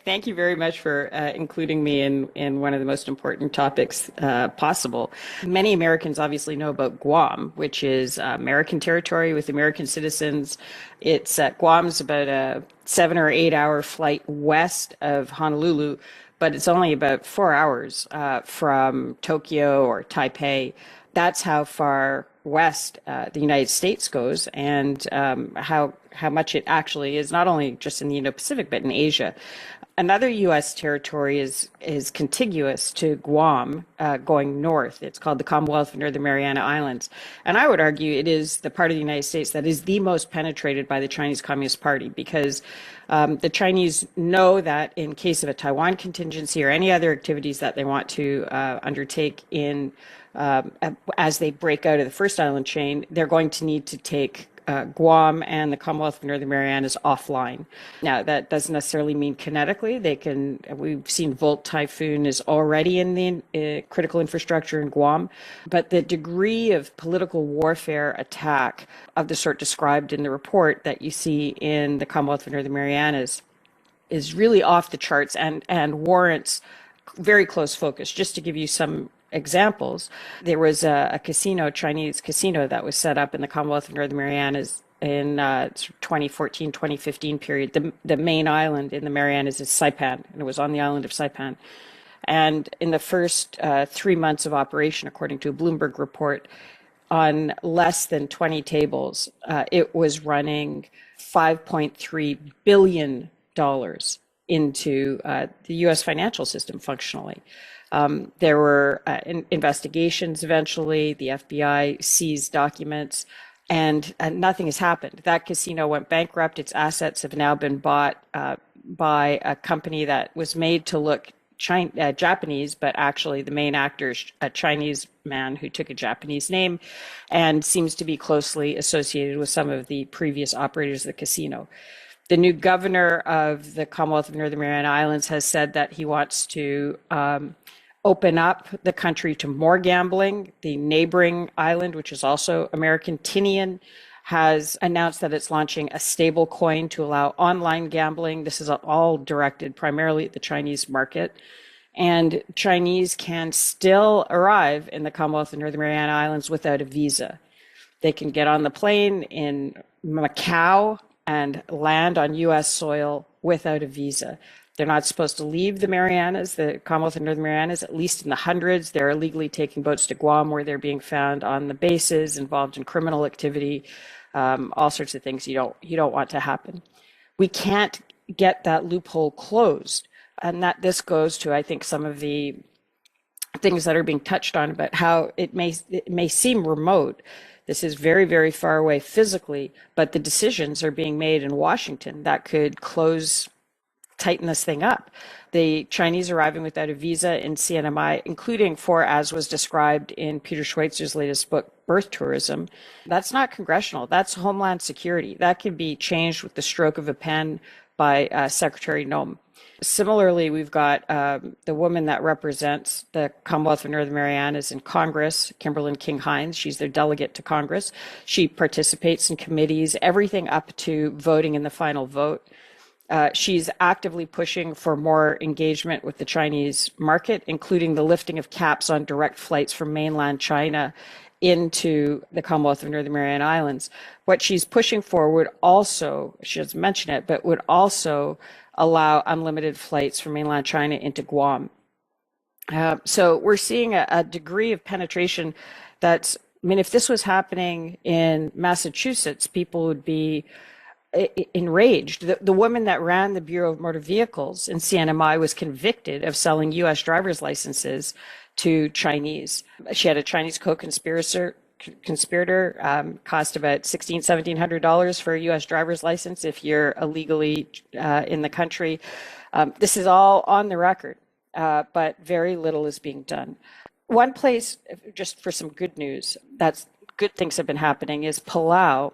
Thank you very much for including me in one of the most important topics possible. Many Americans obviously know about Guam, which is American territory with American citizens. It's Guam's about a 7 or 8 hour flight west of Honolulu, but it's only about 4 hours from Tokyo or Taipei. That's how far west the United States goes, and how much it actually is not only just in the Indo-Pacific but in Asia. Another U.S. territory is contiguous to Guam, going north. It's called the Commonwealth of Northern Mariana Islands, and I would argue it is the part of the United States that is the most penetrated by the Chinese Communist Party, because the Chinese know that in case of a Taiwan contingency or any other activities that they want to undertake in as they break out of the first island chain, they're going to need to take Guam and the Commonwealth of Northern Marianas offline. Now, that doesn't necessarily mean kinetically. We've seen Volt Typhoon is already in the critical infrastructure in Guam, but the degree of political warfare attack of the sort described in the report that you see in the Commonwealth of Northern Marianas is really off the charts and warrants very close focus. Just to give you some examples, there was a Chinese casino that was set up in the Commonwealth of Northern Marianas in 2014-2015 period. The main island in the Marianas is Saipan, and it was on the island of Saipan. And in the first 3 months of operation, according to a Bloomberg report, on less than 20 tables, it was running $5.3 billion into the U.S. financial system functionally. There were investigations eventually. The FBI seized documents, and nothing has happened. That casino went bankrupt. Its assets have now been bought by a company that was made to look Japanese, but actually the main actor is a Chinese man who took a Japanese name and seems to be closely associated with some of the previous operators of the casino. The new governor of the Commonwealth of Northern Mariana Islands has said that he wants to open up the country to more gambling. The neighboring island, which is also American, Tinian, has announced that it's launching a stable coin to allow online gambling. This is all directed primarily at the Chinese market. And Chinese can still arrive in the Commonwealth of Northern Mariana Islands without a visa. They can get on the plane in Macau and land on U.S. soil without a visa. They're not supposed to leave the Marianas, the Commonwealth of Northern Marianas, at least in the hundreds. They're illegally taking boats to Guam, where they're being found on the bases, involved in criminal activity, all sorts of things you don't want to happen. We can't get that loophole closed, and that this goes to, I think, some of the things that are being touched on about how it may seem remote. This is very, very far away physically, but the decisions are being made in Washington that could tighten this thing up. The Chinese arriving without a visa in CNMI, including for, as was described in Peter Schweitzer's latest book, Birth Tourism, that's not congressional, that's Homeland Security. That can be changed with the stroke of a pen by Secretary Nome. Similarly, we've got the woman that represents the Commonwealth of Northern Marianas in Congress, Kimberlyn King-Hines. She's their delegate to Congress. She participates in committees, everything up to voting in the final vote. She's actively pushing for more engagement with the Chinese market, including the lifting of caps on direct flights from mainland China into the Commonwealth of Northern Mariana Islands. What she's pushing for would also, she doesn't mention it, but would also allow unlimited flights from mainland China into Guam. So we're seeing a degree of penetration that's, I mean, if this was happening in Massachusetts, people would be enraged. The woman that ran the Bureau of Motor Vehicles in CNMI was convicted of selling U.S. driver's licenses to Chinese. She had a Chinese co-conspirator, cost about $1,700 for a U.S. driver's license if you're illegally in the country. This is all on the record, but very little is being done. One place, just for some good news, that's good things have been happening, is Palau,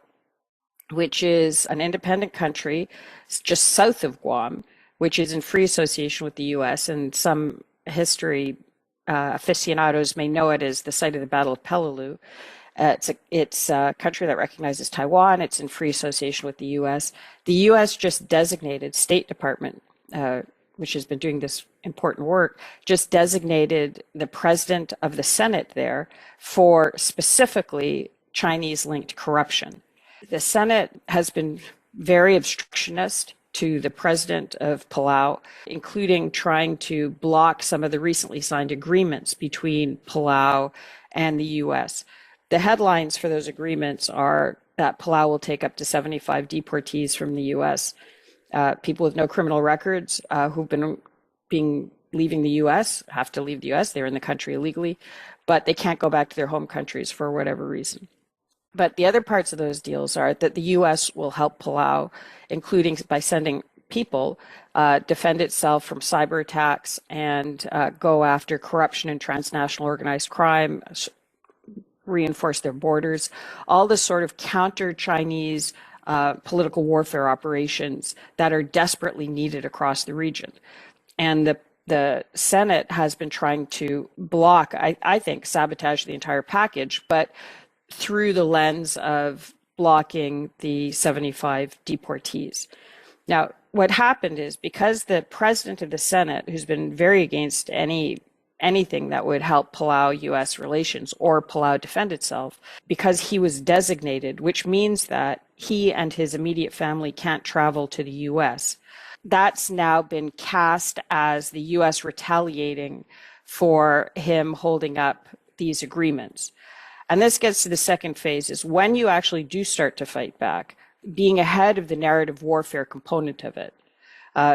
which is an independent country just south of Guam, which is in free association with the U.S. and some history aficionados may know it as the site of the Battle of Peleliu. It's a country that recognizes Taiwan. It's in free association with the U.S. The U.S. just designated, State Department, which has been doing this important work, just designated the president of the Senate there for specifically Chinese-linked corruption. The Senate has been very obstructionist to the president of Palau, including trying to block some of the recently signed agreements between Palau and the U.S. The headlines for those agreements are that Palau will take up to 75 deportees from the U.S., people with no criminal records who've been leaving the U.S. have to leave the U.S. They're in the country illegally, but they can't go back to their home countries for whatever reason. But the other parts of those deals are that the U.S. will help Palau, including by sending people, defend itself from cyber attacks and go after corruption and transnational organized crime, reinforce their borders, all the sort of counter-Chinese political warfare operations that are desperately needed across the region. And the Senate has been trying to block, I think, sabotage the entire package, but through the lens of blocking the 75 deportees. Now, what happened is because the president of the Senate, who's been very against anything that would help Palau-U.S. relations or Palau defend itself, because he was designated, which means that he and his immediate family can't travel to the U.S., that's now been cast as the U.S. retaliating for him holding up these agreements. And this gets to the second phase, is when you actually do start to fight back, being ahead of the narrative warfare component of it,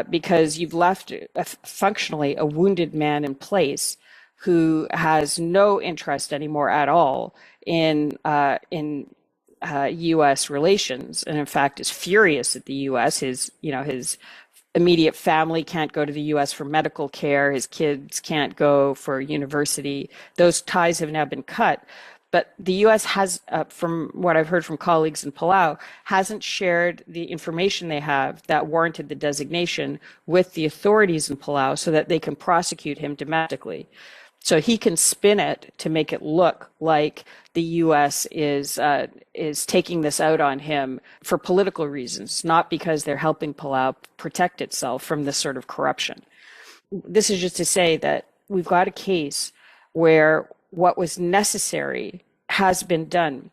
because you've left functionally a wounded man in place who has no interest anymore at all in U.S. relations, and in fact is furious at the U.S. His immediate family can't go to the U.S. for medical care. His kids can't go for university. Those ties have now been cut. But the U.S. has, from what I've heard from colleagues in Palau, hasn't shared the information they have that warranted the designation with the authorities in Palau so that they can prosecute him domestically. So he can spin it to make it look like the U.S. is taking this out on him for political reasons, not because they're helping Palau protect itself from this sort of corruption. This is just to say that we've got a case where what was necessary has been done,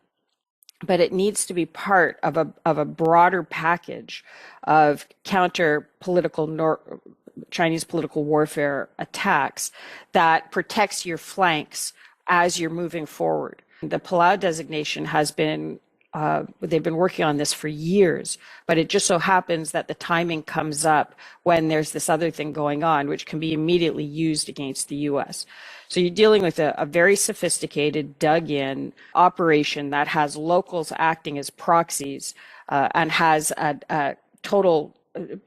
but it needs to be part of a broader package of counter Chinese political warfare attacks that protects your flanks as you're moving forward. The Palau designation has been, they've been working on this for years, but it just so happens that the timing comes up when there's this other thing going on, which can be immediately used against the U.S. So you're dealing with a very sophisticated, dug-in operation that has locals acting as proxies and has a total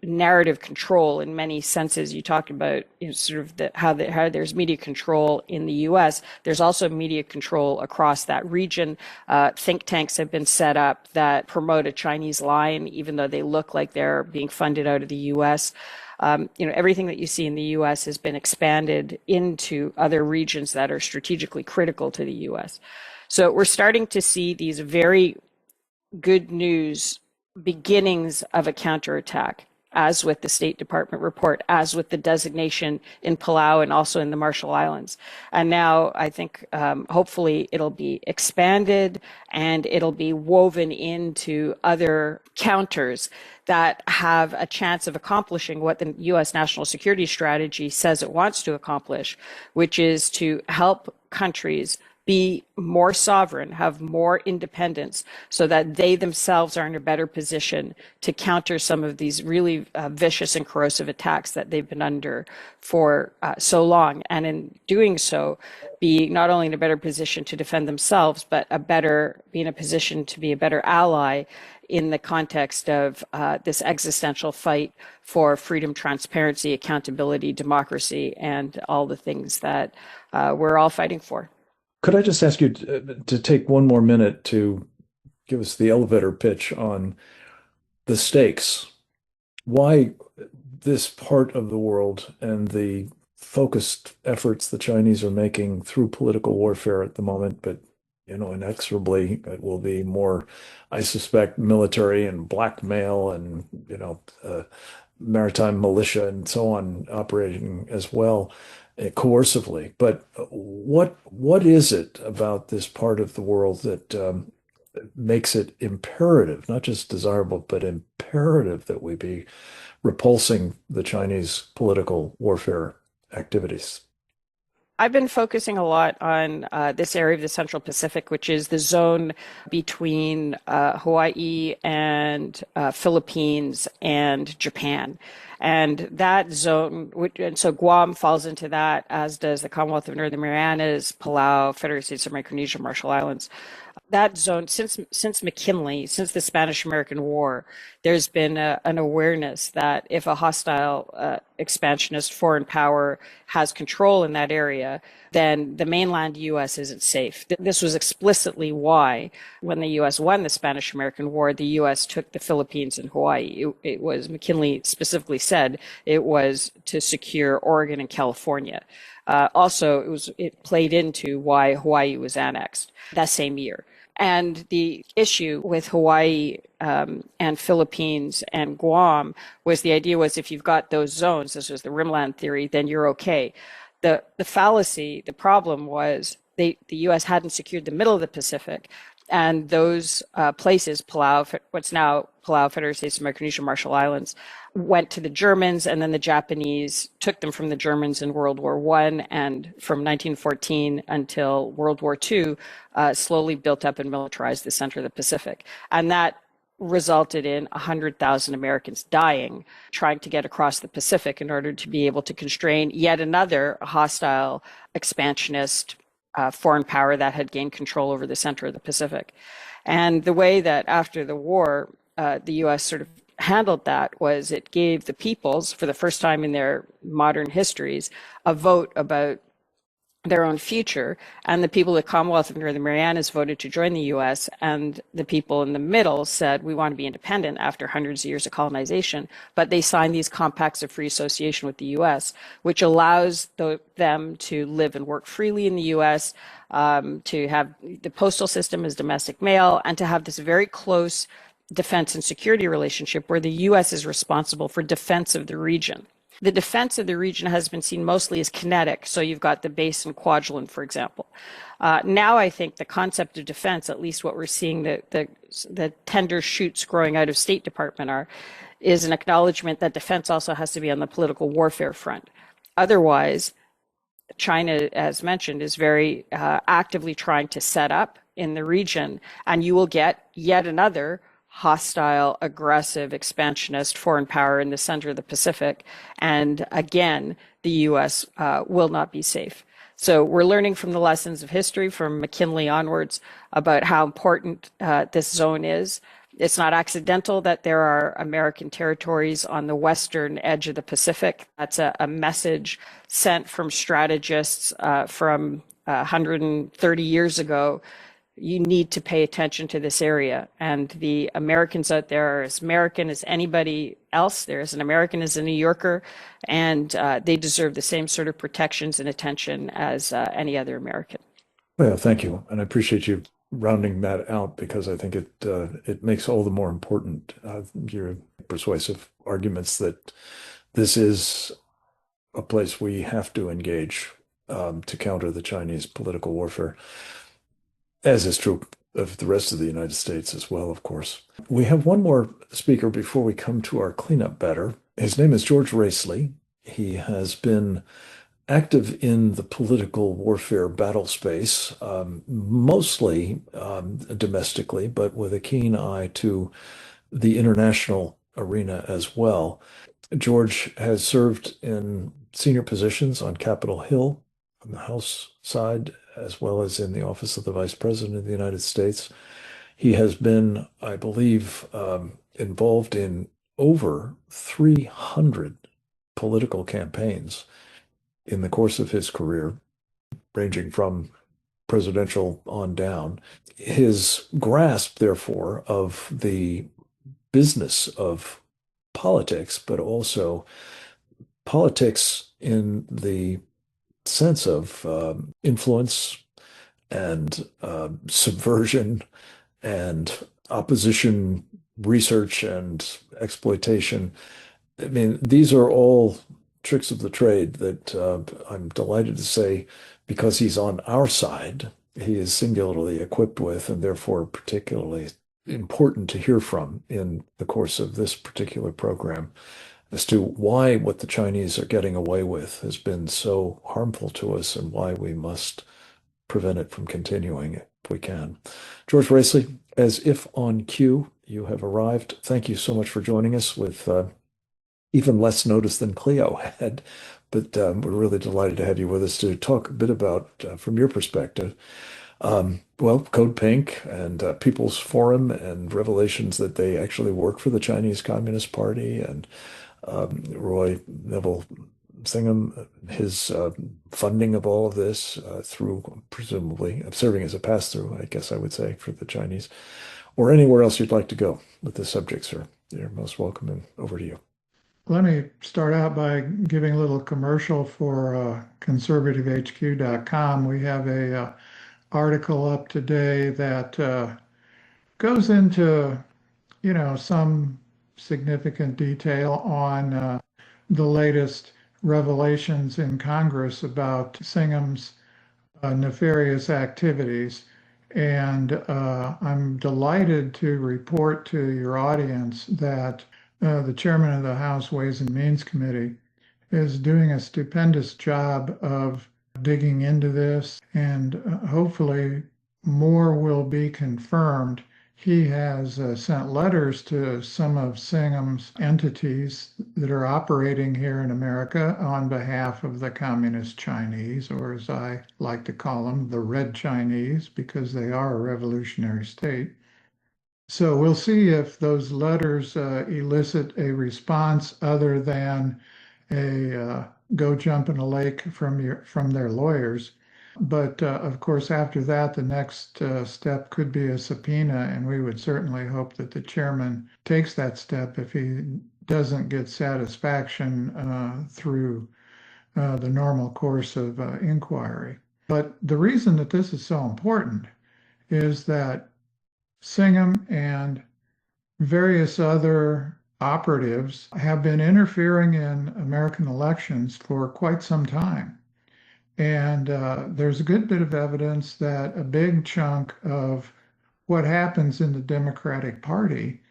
narrative control in many senses. You talked about sort of how there's media control in the U.S. There's also media control across that region. Think tanks have been set up that promote a Chinese line, even though they look like they're being funded out of the U.S. Everything that you see in the U.S. has been expanded into other regions that are strategically critical to the U.S. So we're starting to see these very good news beginnings of a counterattack, as with the State Department report, as with the designation in Palau and also in the Marshall Islands. And now I think hopefully it'll be expanded and it'll be woven into other counters that have a chance of accomplishing what the U.S. national security strategy says it wants to accomplish, which is to help countries be more sovereign, have more independence, so that they themselves are in a better position to counter some of these really vicious and corrosive attacks that they've been under for so long. And in doing so, be not only in a better position to defend themselves, but be in a position to be a better ally in the context of this existential fight for freedom, transparency, accountability, democracy, and all the things that we're all fighting for. Could I just ask you to take one more minute to give us the elevator pitch on the stakes? Why this part of the world and the focused efforts the Chinese are making through political warfare at the moment, but inexorably it will be more, I suspect, military and blackmail and maritime militia and so on operating as well. Coercively. But what is it about this part of the world that makes it imperative, not just desirable, but imperative that we be repulsing the Chinese political warfare activities? I've been focusing a lot on this area of the Central Pacific, which is the zone between Hawaii and Philippines and Japan. And that zone, and so Guam falls into that, as does the Commonwealth of Northern Marianas, Palau, Federated States of Micronesia, Marshall Islands. That zone, since McKinley, since the Spanish-American War, there's been an awareness that if a hostile expansionist foreign power has control in that area, then the mainland U.S. isn't safe. This was explicitly why, when the U.S. won the Spanish-American War, the U.S. took the Philippines and Hawaii. It was, McKinley specifically said, it was to secure Oregon and California. Also, it played into why Hawaii was annexed that same year. And the issue with Hawaii and Philippines and Guam was the idea was if you've got those zones, this was the rimland theory, then you're okay. The fallacy, the problem was the U.S. hadn't secured the middle of the Pacific. And those places, Palau, what's now Palau, Federated States of Micronesia, Marshall Islands, went to the Germans, and then the Japanese took them from the Germans in World War I, and from 1914 until World War II, slowly built up and militarized the center of the Pacific. And that resulted in 100,000 Americans dying trying to get across the Pacific in order to be able to constrain yet another hostile expansionist foreign power that had gained control over the center of the Pacific. And the way that after the war, the U.S. sort of handled that was it gave the peoples, for the first time in their modern histories, a vote about their own future. And the people of the Commonwealth of Northern Marianas voted to join the U.S., and the people in the middle said, we want to be independent after hundreds of years of colonization. But they signed these compacts of free association with the U.S., which allows them to live and work freely in the U.S., to have the postal system as domestic mail, and to have this very close defense and security relationship where the U.S. is responsible for defense of the region. The defense of the region has been seen mostly as kinetic. So you've got the base in Kwajalein, for example. Now I think the concept of defense, at least what we're seeing the tender shoots growing out of State Department is an acknowledgement that defense also has to be on the political warfare front. Otherwise, China, as mentioned, is very actively trying to set up in the region, and you will get yet another hostile, aggressive, expansionist foreign power in the center of the Pacific. And again, the U.S. Will not be safe. So we're learning from the lessons of history from McKinley onwards about how important this zone is. It's not accidental that there are American territories on the western edge of the Pacific. That's a message sent from strategists from 130 years ago. You need to pay attention to this area. And the Americans out there are as American as anybody else. They're as an American as a New Yorker, and they deserve the same sort of protections and attention as any other American. Well, thank you. And I appreciate you rounding that out, because I think it makes all the more important your persuasive arguments that this is a place we have to engage to counter the Chinese political warfare, as is true of the rest of the United States as well, of course. We have one more speaker before we come to our cleanup batter. His name is George Racely. He has been active in the political warfare battle space, mostly domestically, but with a keen eye to the international arena as well. George has served in senior positions on Capitol Hill on the House side, as well as in the office of the Vice President of the United States. He has been, I believe, involved in over 300 political campaigns in the course of his career, ranging from presidential on down. His grasp, therefore, of the business of politics, but also politics in the sense of influence and subversion and opposition research and exploitation. I mean, these are all tricks of the trade that I'm delighted to say, because he's on our side, he is singularly equipped with, and therefore particularly important to hear from in the course of this particular program. as to why what the Chinese are getting away with has been so harmful to us and why we must prevent it from continuing if we can. George Racely, as if on cue, you have arrived. Thank you so much for joining us with even less notice than Cleo had. But we're really delighted to have you with us to talk a bit about, from your perspective, well, Code Pink and People's Forum and revelations that they actually work for the Chinese Communist Party and Roy Neville Singham, his funding of all of this through presumably serving as a pass-through, I guess I would say, for the Chinese, or anywhere else you'd like to go with this subject, sir. You're most welcome, and over to you. Let me start out by giving a little commercial for conservativehq.com. We have a article up today that goes into, some significant detail on the latest revelations in Congress about Singham's nefarious activities. And I'm delighted to report to your audience that the chairman of the House Ways and Means Committee is doing a stupendous job of digging into this, and hopefully more will be confirmed. He has sent letters to some of Singham's entities that are operating here in America on behalf of the Communist Chinese, or as I like to call them, the Red Chinese, because they are a revolutionary state. So we'll see if those letters elicit a response other than a go jump in a lake from their lawyers. But of course, after that, the next step could be a subpoena, and we would certainly hope that the chairman takes that step if he doesn't get satisfaction through the normal course of inquiry. But the reason that this is so important is that Singham and various other operatives have been interfering in American elections for quite some time. And there's a good bit of evidence that a big chunk of what happens in the Democratic Party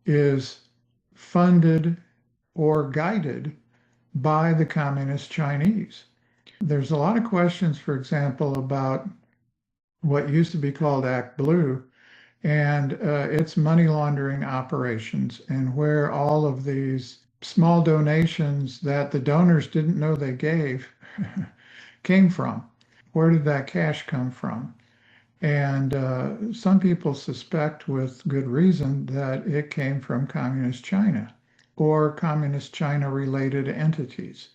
is funded or guided by the Communist Chinese. There's a lot of questions, for example, about what used to be called Act Blue and its money laundering operations, and where all of these small donations that the donors didn't know they gave came from. Where did that cash come from? And some people suspect with good reason that it came from Communist China or Communist China related entities.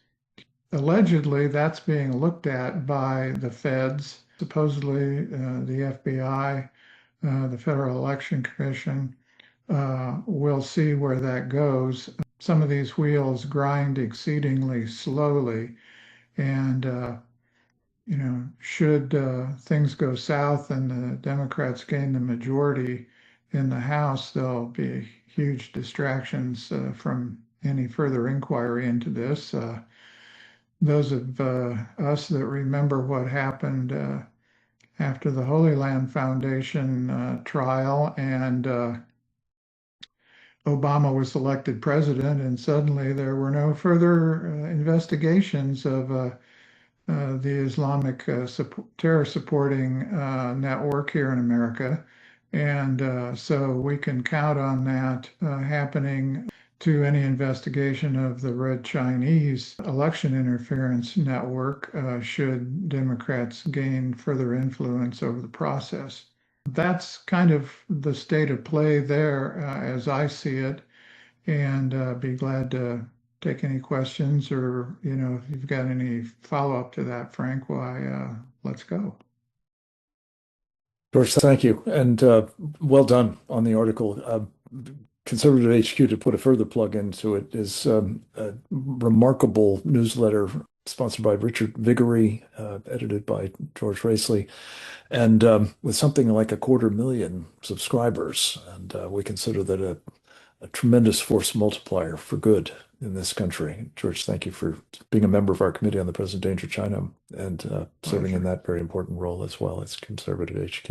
Allegedly, that's being looked at by the feds, supposedly the FBI, the Federal Election Commission. We'll see where that goes. Some of these wheels grind exceedingly slowly, and should things go south and the Democrats gain the majority in the House, there'll be huge distractions from any further inquiry into this. Those of us that remember what happened after the Holy Land Foundation trial, and Obama was elected president, and suddenly there were no further investigations of the Islamic terror supporting network here in America. And so we can count on that happening to any investigation of the Red Chinese election interference network should Democrats gain further influence over the process. That's kind of the state of play there as I see it, and be glad to take any questions, or if you've got any follow-up to that, Frank, why let's go. George, thank you, and well done on the article. Conservative HQ, to put a further plug into it, is a remarkable newsletter sponsored by Richard Viguerie, edited by George Racely, and with something like 250,000 subscribers. And we consider that a tremendous force multiplier for good in this country. George, thank you for being a member of our Committee on the Present Danger of China and serving in that very important role as well as Conservative HQ.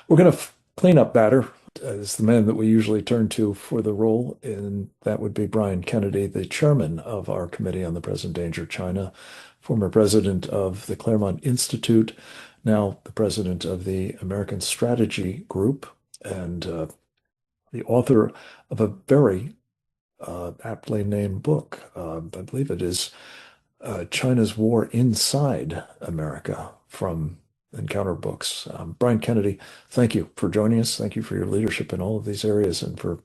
We're going to cleanup batter is the man that we usually turn to for the role, and that would be Brian Kennedy, the chairman of our Committee on the Present Danger of China, former president of the Claremont Institute, now the president of the American Strategy Group, and the author of a very aptly named book. I believe it is China's War Inside America from Encounter Books. Brian Kennedy, thank you for joining us. Thank you for your leadership in all of these areas and for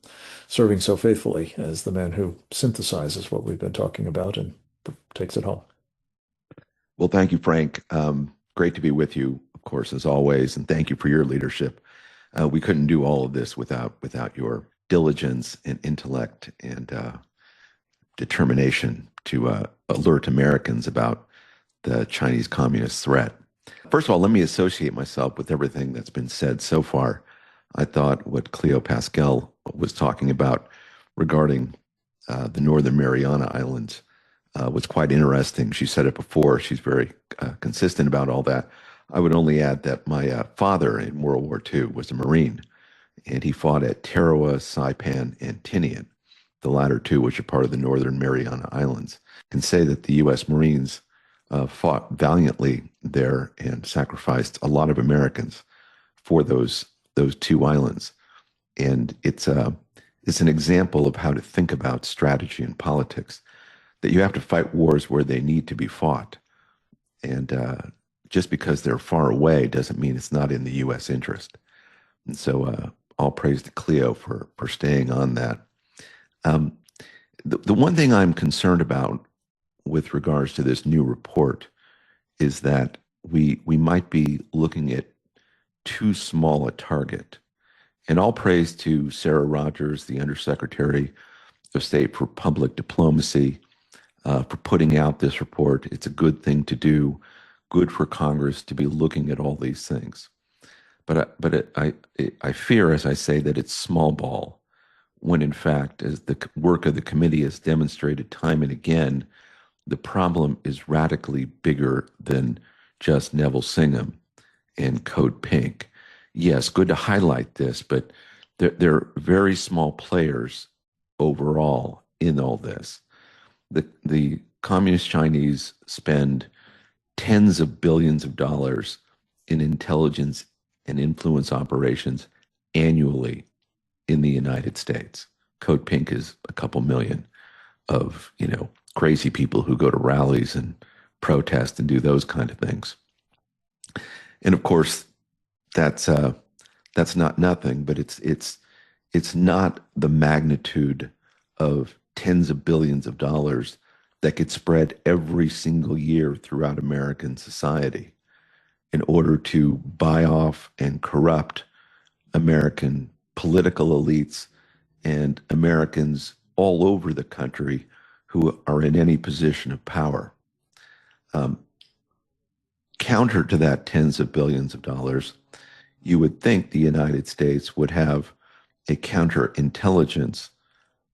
serving so faithfully as the man who synthesizes what we've been talking about and takes it home. Well, thank you, Frank. Great to be with you, of course, as always, and thank you for your leadership. We couldn't do all of this without your diligence and intellect and determination to alert Americans about the Chinese Communist threat. First of all, let me associate myself with everything that's been said so far. I thought what Cleo Pascal was talking about regarding the Northern Mariana Islands was quite interesting. She said it before. She's very consistent about all that. I would only add that my father in World War II was a Marine, and he fought at Tarawa, Saipan, and Tinian, the latter two, which are part of the Northern Mariana Islands. I can say that the U.S. Marines fought valiantly there and sacrificed a lot of Americans for those two islands. And it's an example of how to think about strategy and politics, that you have to fight wars where they need to be fought. And just because they're far away doesn't mean it's not in the U.S. interest. And so all praise to Cleo for staying on that. The one thing I'm concerned about with regards to this new report is that we might be looking at too small a target. And all praise to Sarah Rogers, the Undersecretary of State for Public Diplomacy, for putting out this report. It's a good thing to do, good for Congress to be looking at all these things. But I fear, as I say, that it's small ball, when in fact, as the work of the committee has demonstrated time and again, the problem is radically bigger than just Neville Singham and Code Pink. Yes, good to highlight this, but they're very small players overall in all this. The Communist Chinese spend tens of billions of dollars in intelligence and influence operations annually in the United States. Code Pink is a couple million of, crazy people who go to rallies and protest and do those kind of things. And of course, that's not nothing, but it's not the magnitude of tens of billions of dollars that get spread every single year throughout American society in order to buy off and corrupt American political elites and Americans all over the country who are in any position of power. Counter to that tens of billions of dollars, you would think the United States would have a counterintelligence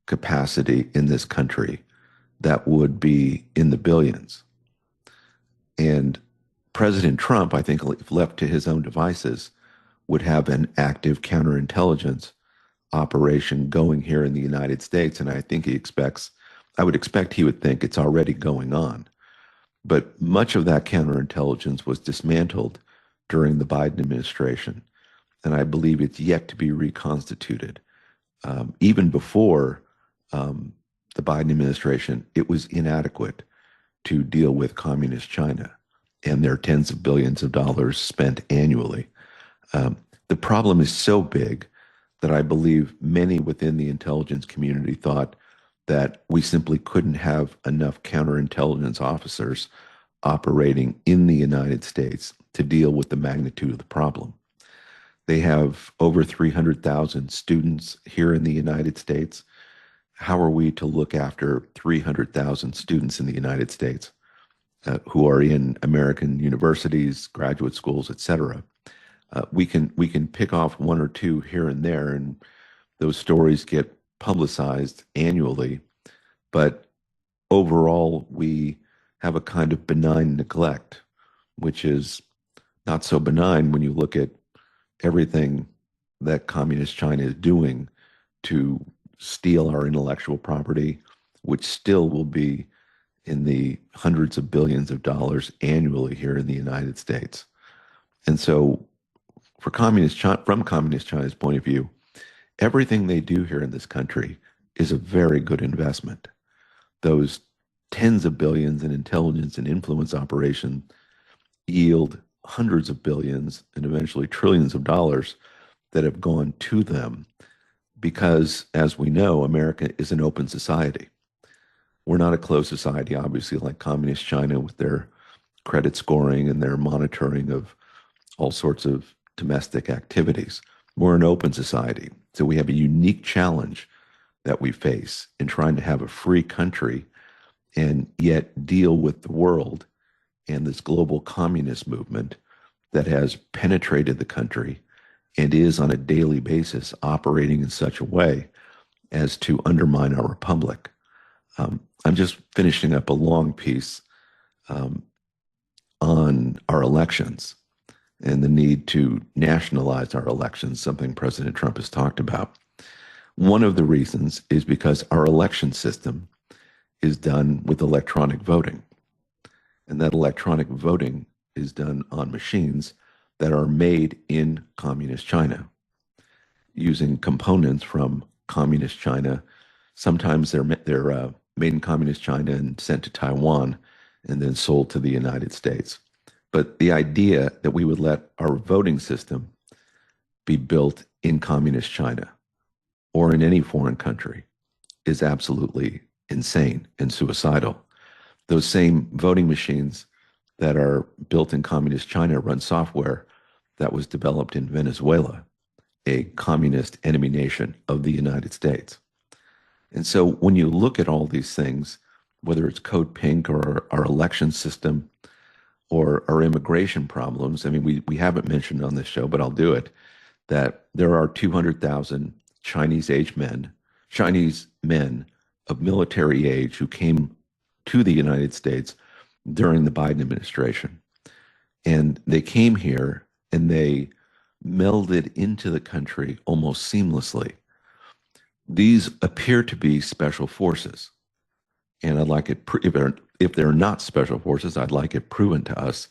capacity in this country that would be in the billions. And President Trump, I think, if left to his own devices, would have an active counterintelligence operation going here in the United States. And I think I would expect he would think it's already going on. But much of that counterintelligence was dismantled during the Biden administration. And I believe it's yet to be reconstituted. Even before the Biden administration, it was inadequate to deal with communist China and their tens of billions of dollars spent annually. The problem is so big that I believe many within the intelligence community thought that we simply couldn't have enough counterintelligence officers operating in the United States to deal with the magnitude of the problem. They have over 300,000 students here in the United States. How are we to look after 300,000 students in the United States who are in American universities, graduate schools, etc.? We can pick off one or two here and there, and those stories get publicized annually. But overall, we have a kind of benign neglect, which is not so benign when you look at everything that Communist China is doing to steal our intellectual property, which still will be in the hundreds of billions of dollars annually here in the United States. And so from Communist China's point of view, everything they do here in this country is a very good investment. Those tens of billions in intelligence and influence operations yield hundreds of billions and eventually trillions of dollars that have gone to them because, as we know, America is an open society. We're not a closed society, obviously, like Communist China with their credit scoring and their monitoring of all sorts of domestic activities. We're an open society. So we have a unique challenge that we face in trying to have a free country and yet deal with the world and this global communist movement that has penetrated the country and is on a daily basis operating in such a way as to undermine our republic. I'm just finishing up a long piece on our elections and the need to nationalize our elections, something President Trump has talked about. One of the reasons is because our election system is done with electronic voting. And that electronic voting is done on machines that are made in Communist China using components from Communist China. Sometimes they're made in Communist China and sent to Taiwan and then sold to the United States. But the idea that we would let our voting system be built in Communist China or in any foreign country is absolutely insane and suicidal. Those same voting machines that are built in Communist China run software that was developed in Venezuela, a communist enemy nation of the United States. And so when you look at all these things, whether it's Code Pink or our election system or our immigration problems, I mean, we haven't mentioned on this show, but I'll do it, that there are 200,000 Chinese men of military age who came to the United States during the Biden administration. And they came here and they melded into the country almost seamlessly. These appear to be special forces. And I'd like it, if they're not special forces, I'd like it proven to us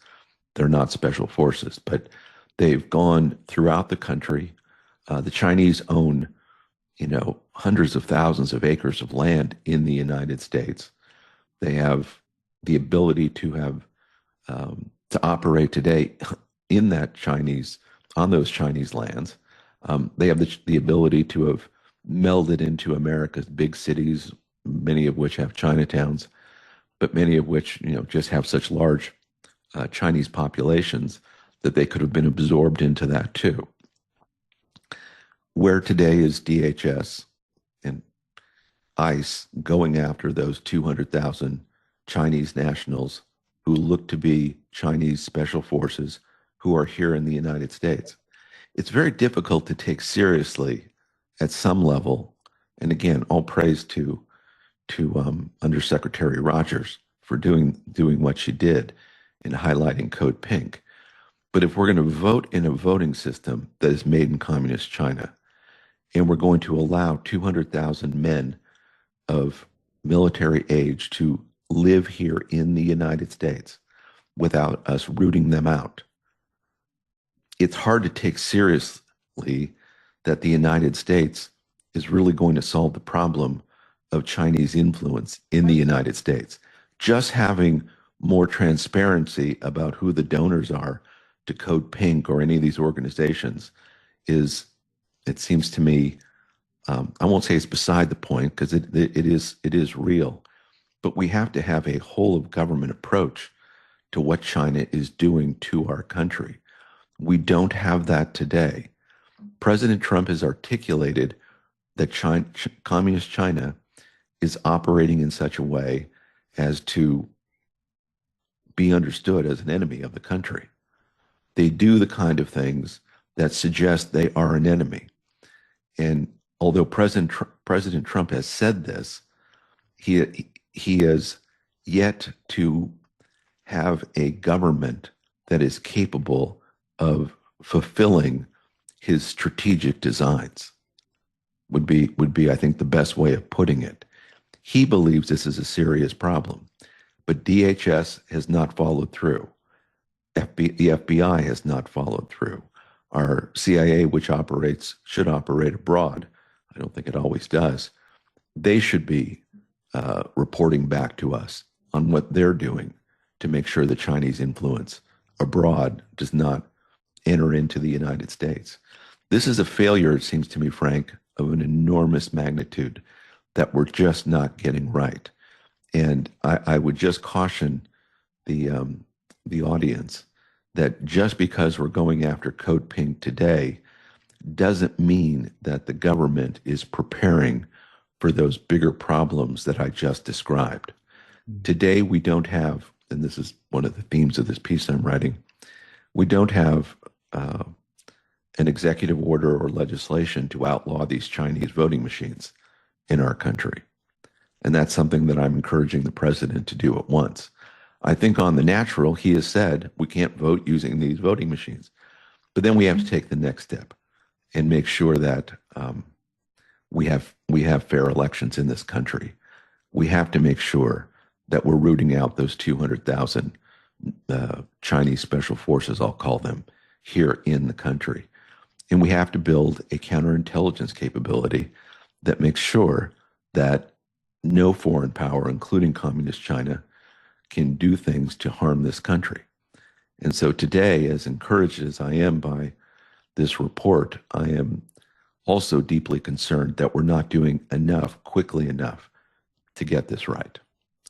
they're not special forces. But they've gone throughout the country. The Chinese own, hundreds of thousands of acres of land in the United States. They have the ability to have to operate today in on those Chinese lands. They have the ability to have melded into America's big cities, many of which have Chinatowns, but many of which just have such large Chinese populations that they could have been absorbed into that too. Where today is DHS and ICE going after those 200,000 Chinese nationals who look to be Chinese special forces who are here in the United States? It's very difficult to take seriously at some level. And again, all praise to Undersecretary Rogers for doing what she did in highlighting Code Pink. But if we're going to vote in a voting system that is made in Communist China, and we're going to allow 200,000 men of military age to live here in the United States without us rooting them out, it's hard to take seriously that the United States is really going to solve the problem of Chinese influence in the United States. Just having more transparency about who the donors are to Code Pink or any of these organizations is, it seems to me, I won't say it's beside the point because it is real, but we have to have a whole of government approach to what China is doing to our country. We don't have that today. President Trump has articulated that Communist China is operating in such a way as to be understood as an enemy of the country. They do the kind of things that suggest they are an enemy. And although President Trump has said this, he has yet to have a government that is capable of fulfilling his strategic designs would be, I think, the best way of putting it. He believes this is a serious problem, but DHS has not followed through. The FBI has not followed through. Our CIA, which should operate abroad, I don't think it always does. They should be reporting back to us on what they're doing to make sure the Chinese influence abroad does not enter into the United States. This is a failure, it seems to me, Frank, of an enormous magnitude that we're just not getting right. And I would just caution the audience that just because we're going after Code Pink today doesn't mean that the government is preparing for those bigger problems that I just described. Today, we don't have, and this is one of the themes of this piece I'm writing, we don't have an executive order or legislation to outlaw these Chinese voting machines in our country. And that's something that I'm encouraging the president to do at once. I think on the natural, he has said we can't vote using these voting machines. But then we have to take the next step and make sure that we have fair elections in this country. We have to make sure that we're rooting out those 200,000 Chinese special forces, I'll call them, here in the country. And we have to build a counterintelligence capability that makes sure that no foreign power, including Communist China, can do things to harm this country. And so today, as encouraged as I am by this report, I am also deeply concerned that we're not doing enough, quickly enough, to get this right.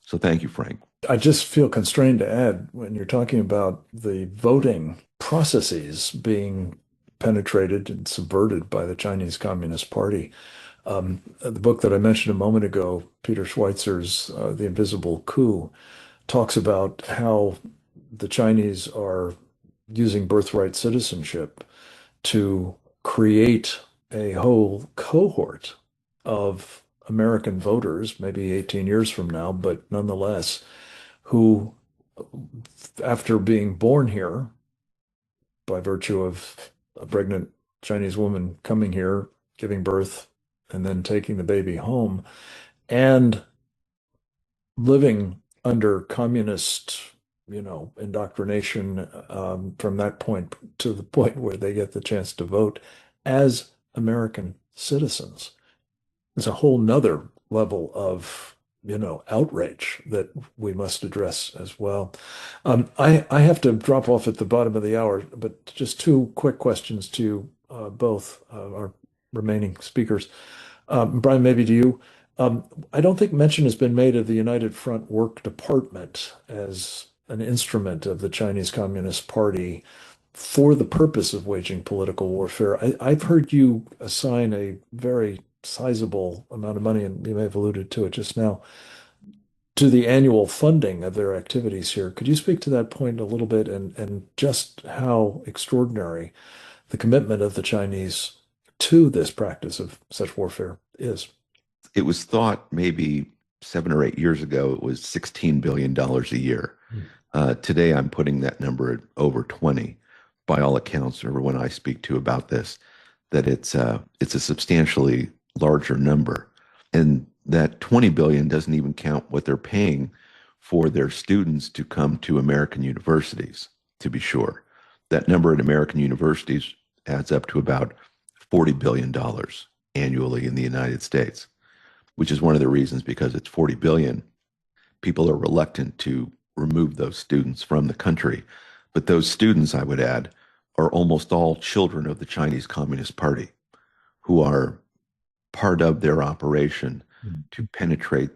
So thank you, Frank. I just feel constrained to add, when you're talking about the voting processes being penetrated and subverted by the Chinese Communist Party, the book that I mentioned a moment ago, Peter Schweitzer's The Invisible Coup, talks about how the Chinese are using birthright citizenship to create a whole cohort of American voters, maybe 18 years from now, but nonetheless, who, after being born here by virtue of a pregnant Chinese woman coming here, giving birth, and then taking the baby home, and living under communist, indoctrination from that point to the point where they get the chance to vote as American citizens. There's a whole nother level of, outrage that we must address as well. I have to drop off at the bottom of the hour, but just two quick questions to both our remaining speakers. Brian, maybe to you. I don't think mention has been made of the United Front Work Department as an instrument of the Chinese Communist Party for the purpose of waging political warfare. I've heard you assign a very sizable amount of money, and you may have alluded to it just now, to the annual funding of their activities here. Could you speak to that point a little bit and just how extraordinary the commitment of the Chinese to this practice of such warfare is? It was thought maybe 7 or 8 years ago it was $16 billion a year. Today I'm putting that number at over 20. By all accounts, everyone I speak to about this, that it's a substantially larger number, and that 20 billion doesn't even count what they're paying for their students to come to American universities. To be sure, that number at American universities adds up to about $40 billion annually in the United States, which is one of the reasons, because it's 40 billion, people are reluctant to remove those students from the country. But those students, I would add, are almost all children of the Chinese Communist Party, who are part of their operation to penetrate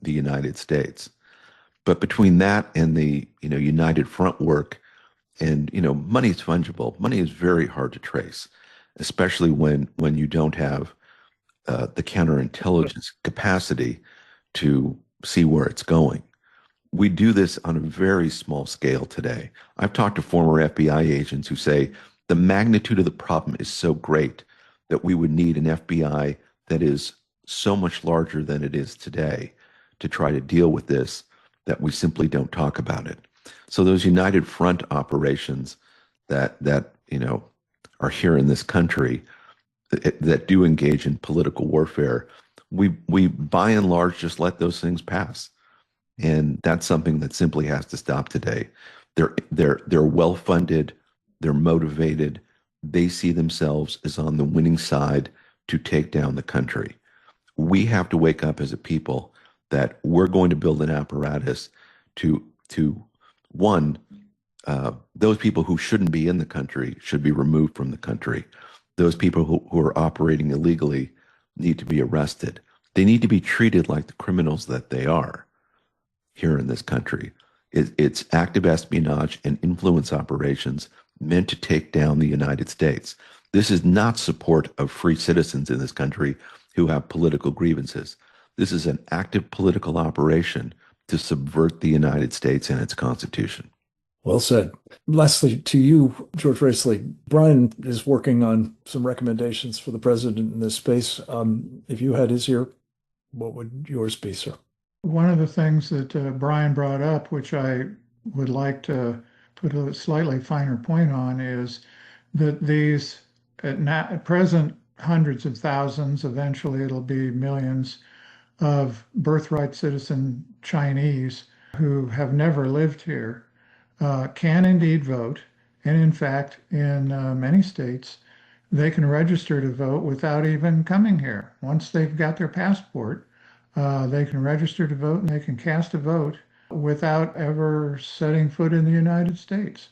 the United States. But between that and the United Front work, and money is fungible. Money is very hard to trace, especially when you don't have the counterintelligence capacity to see where it's going. We do this on a very small scale today. I've talked to former FBI agents who say the magnitude of the problem is so great that we would need an FBI that is so much larger than it is today to try to deal with this, that we simply don't talk about it. So those United Front operations that are here in this country that do engage in political warfare, we by and large just let those things pass. And that's something that simply has to stop today. They're well funded, they're motivated, they see themselves as on the winning side to take down the country. We have to wake up as a people that we're going to build an apparatus to one, those people who shouldn't be in the country should be removed from the country. Those people who are operating illegally need to be arrested. They need to be treated like the criminals that they are here in this country. It's active espionage and influence operations meant to take down the United States. This is not support of free citizens in this country who have political grievances. This is an active political operation to subvert the United States and its Constitution. Well said. Lastly, to you, George Raisley, Brian is working on some recommendations for the president in this space. If you had his ear, what would yours be, sir? One of the things that Brian brought up, which I would like to put a slightly finer point on, is that these, at present, hundreds of thousands, eventually it'll be millions of birthright citizen Chinese who have never lived here can indeed vote. And in fact, in many states, they can register to vote without even coming here. Once they've got their passport, they can register to vote and they can cast a vote without ever setting foot in the United States.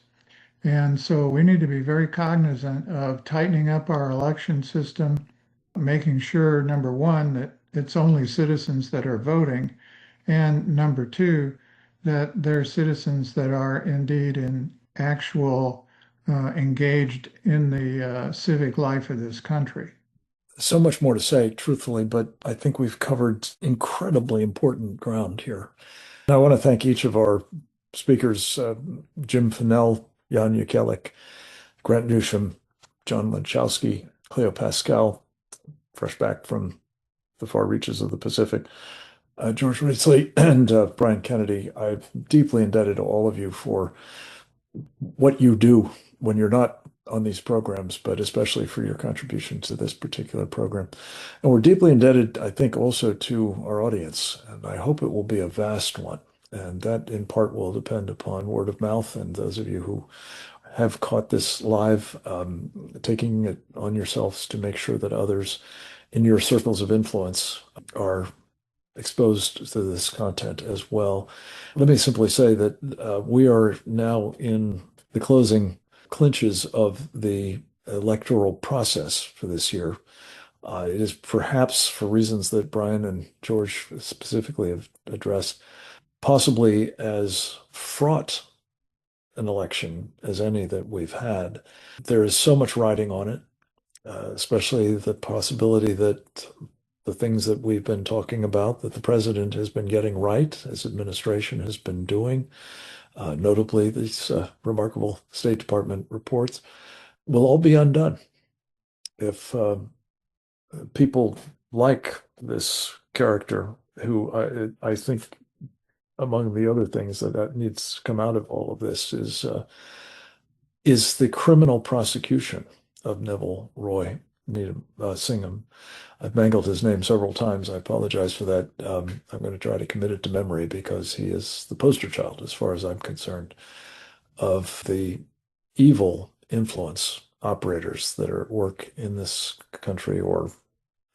And so we need to be very cognizant of tightening up our election system, making sure, number one, that it's only citizens that are voting, and number two, that they're citizens that are indeed in actual engaged in the civic life of this country. So much more to say, truthfully, but I think we've covered incredibly important ground here. And I want to thank each of our speakers, Jim Fennell, Jan Ukelik, Grant Newsham, John Lanchowski, Cleo Pascal, fresh back from the far reaches of the Pacific, George Raisley, and Brian Kennedy. I'm deeply indebted to all of you for what you do when you're not on these programs, but especially for your contribution to this particular program. And we're deeply indebted, I think, also to our audience, and I hope it will be a vast one. And that in part will depend upon word of mouth, and those of you who have caught this live, taking it on yourselves to make sure that others in your circles of influence are exposed to this content as well. Let me simply say that we are now in the closing clinches of the electoral process for this year. It is perhaps, for reasons that Brian and George specifically have addressed, possibly as fraught an election as any that we've had. There is so much riding on it, especially the possibility that the things that we've been talking about, that the president has been getting right, his administration has been doing, notably these remarkable State Department reports, will all be undone if people like this character, who I think, among the other things that needs to come out of all of this, is the criminal prosecution of Neville Roy Singham. I've mangled his name several times. I apologize for that. I'm going to try to commit it to memory because he is the poster child, as far as I'm concerned, of the evil influence operators that are at work in this country, or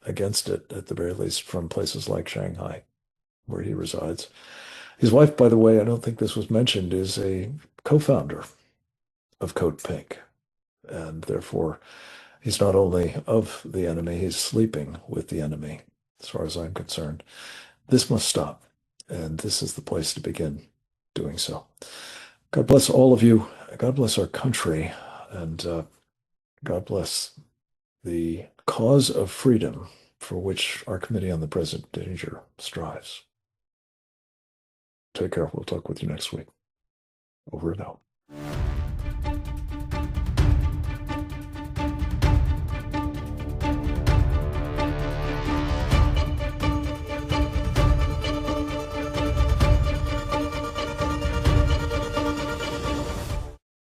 against it, at the very least, from places like Shanghai, where he resides. His wife, by the way, I don't think this was mentioned, is a co-founder of Code Pink, and therefore he's not only of the enemy, he's sleeping with the enemy, as far as I'm concerned. This must stop, and this is the place to begin doing so. God bless all of you. God bless our country, and God bless the cause of freedom for which our Committee on the Present Danger strives. Take care. We'll talk with you next week. Over and out.